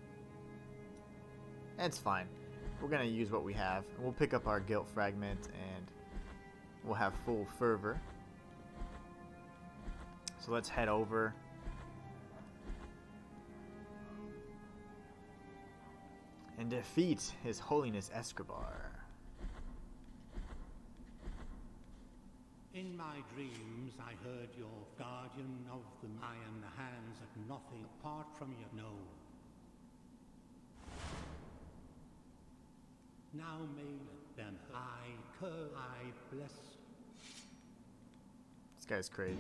It's fine. We're gonna use what we have. We'll pick up our guilt fragment and we'll have full fervor. So let's head over. And defeat His Holiness Escobar. In my dreams, I heard your guardian of the iron hands at nothing apart from your no. Now may let them I bless. This guy's crazy.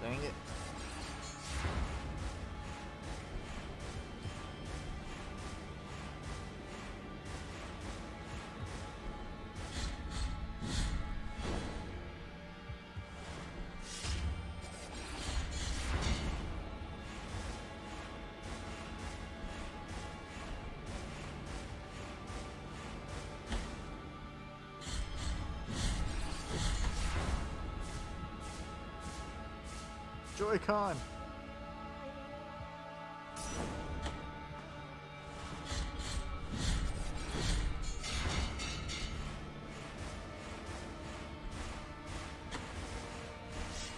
Dang it. Joy-Con!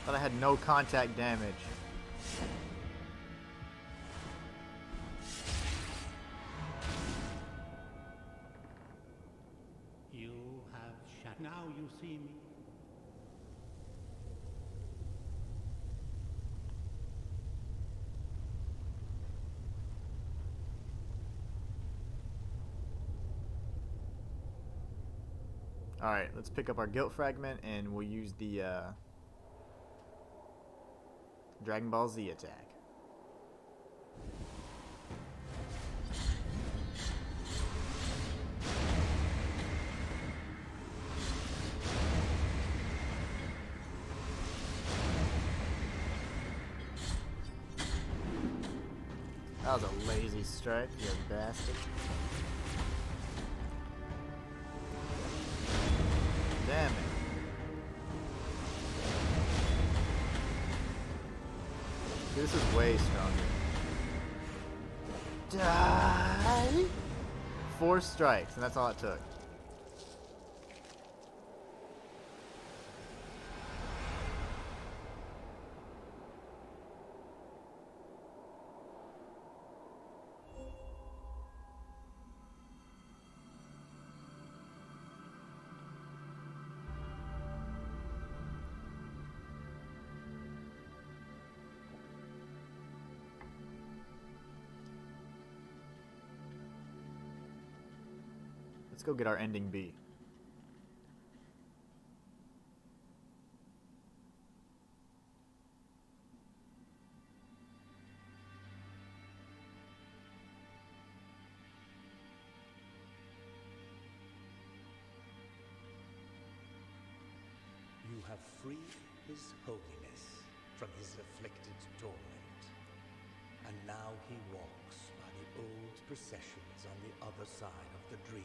Thought I had no contact damage. You have shut. Now you see me. Alright, let's pick up our guilt fragment and we'll use the Dragon Ball Z attack. That was a lazy strike, you bastard. Damn it. This is way stronger. Die! 4 strikes, and that's all it took. Let's go get our ending B. You have freed His Holiness from his afflicted torment, and now he walks by the old processions on the other side of the dream.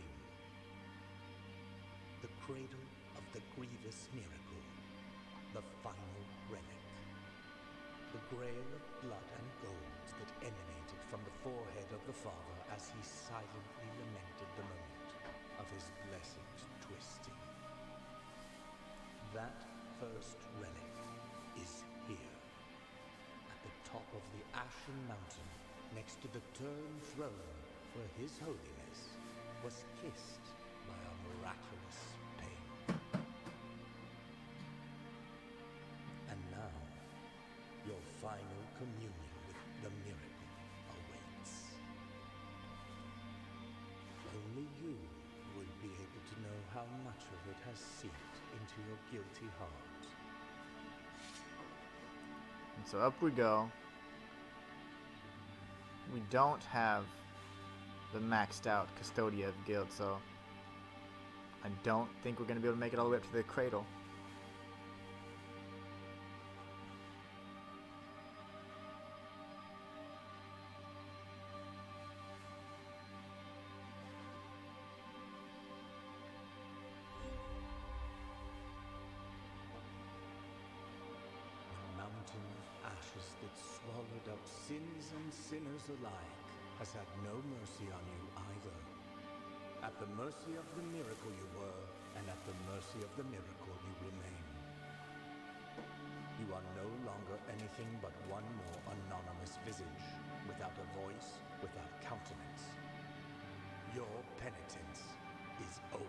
The cradle of the grievous miracle, the final relic, the grail of blood and gold that emanated from the forehead of the Father as he silently lamented the moment of his blessed twisting. That first relic is here, at the top of the Ashen Mountain, next to the turned throne where His Holiness was kissed by a miraculous pain. And now, your final communion with the miracle awaits. Only you will be able to know how much of it has seeped into your guilty heart. And so up we go. we don't have the maxed out Custodia of Guild, so I don't think we're going to be able to make it all the way up to the cradle. The mountain of ashes that swallowed up sins and sinners alike has had no mercy on you either. At the mercy of the miracle you were, and at the mercy of the miracle you remain. You are no longer anything but one more anonymous visage, without a voice, without countenance. Your penitence is over.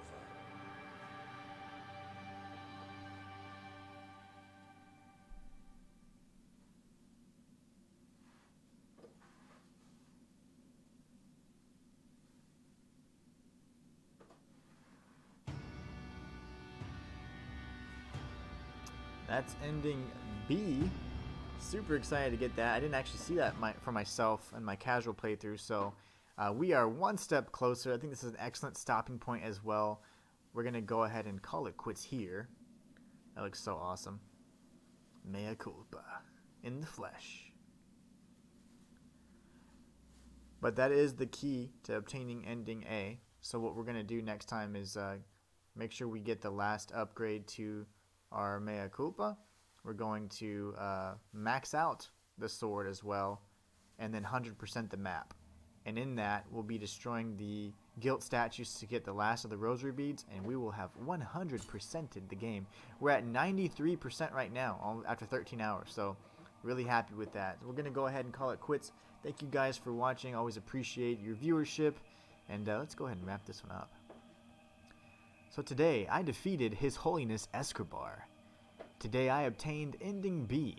That's ending B. Super excited to get that. I didn't actually see that for myself in my casual playthrough, so we are one step closer. I think this is an excellent stopping point as well. We're going to go ahead and call it quits here. That looks so awesome. Mea culpa. In the flesh. But that is the key to obtaining ending A. So what we're going to do next time is make sure we get the last upgrade to our mea culpa. We're going to max out the sword as well, and then 100% the map. And in that, we'll be destroying the guilt statues to get the last of the rosary beads, and we will have 100%ed the game. We're at 93% right now after 13 hours, so really happy with that. We're going to go ahead and call it quits. Thank you guys for watching. Always appreciate your viewership, and let's go ahead and wrap this one up. So today, I defeated His Holiness Escobar. Today, I obtained ending B.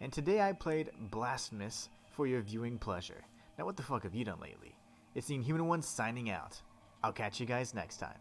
And today, I played Blasphemous for your viewing pleasure. Now, what the fuck have you done lately? It's the Inhuman One signing out. I'll catch you guys next time.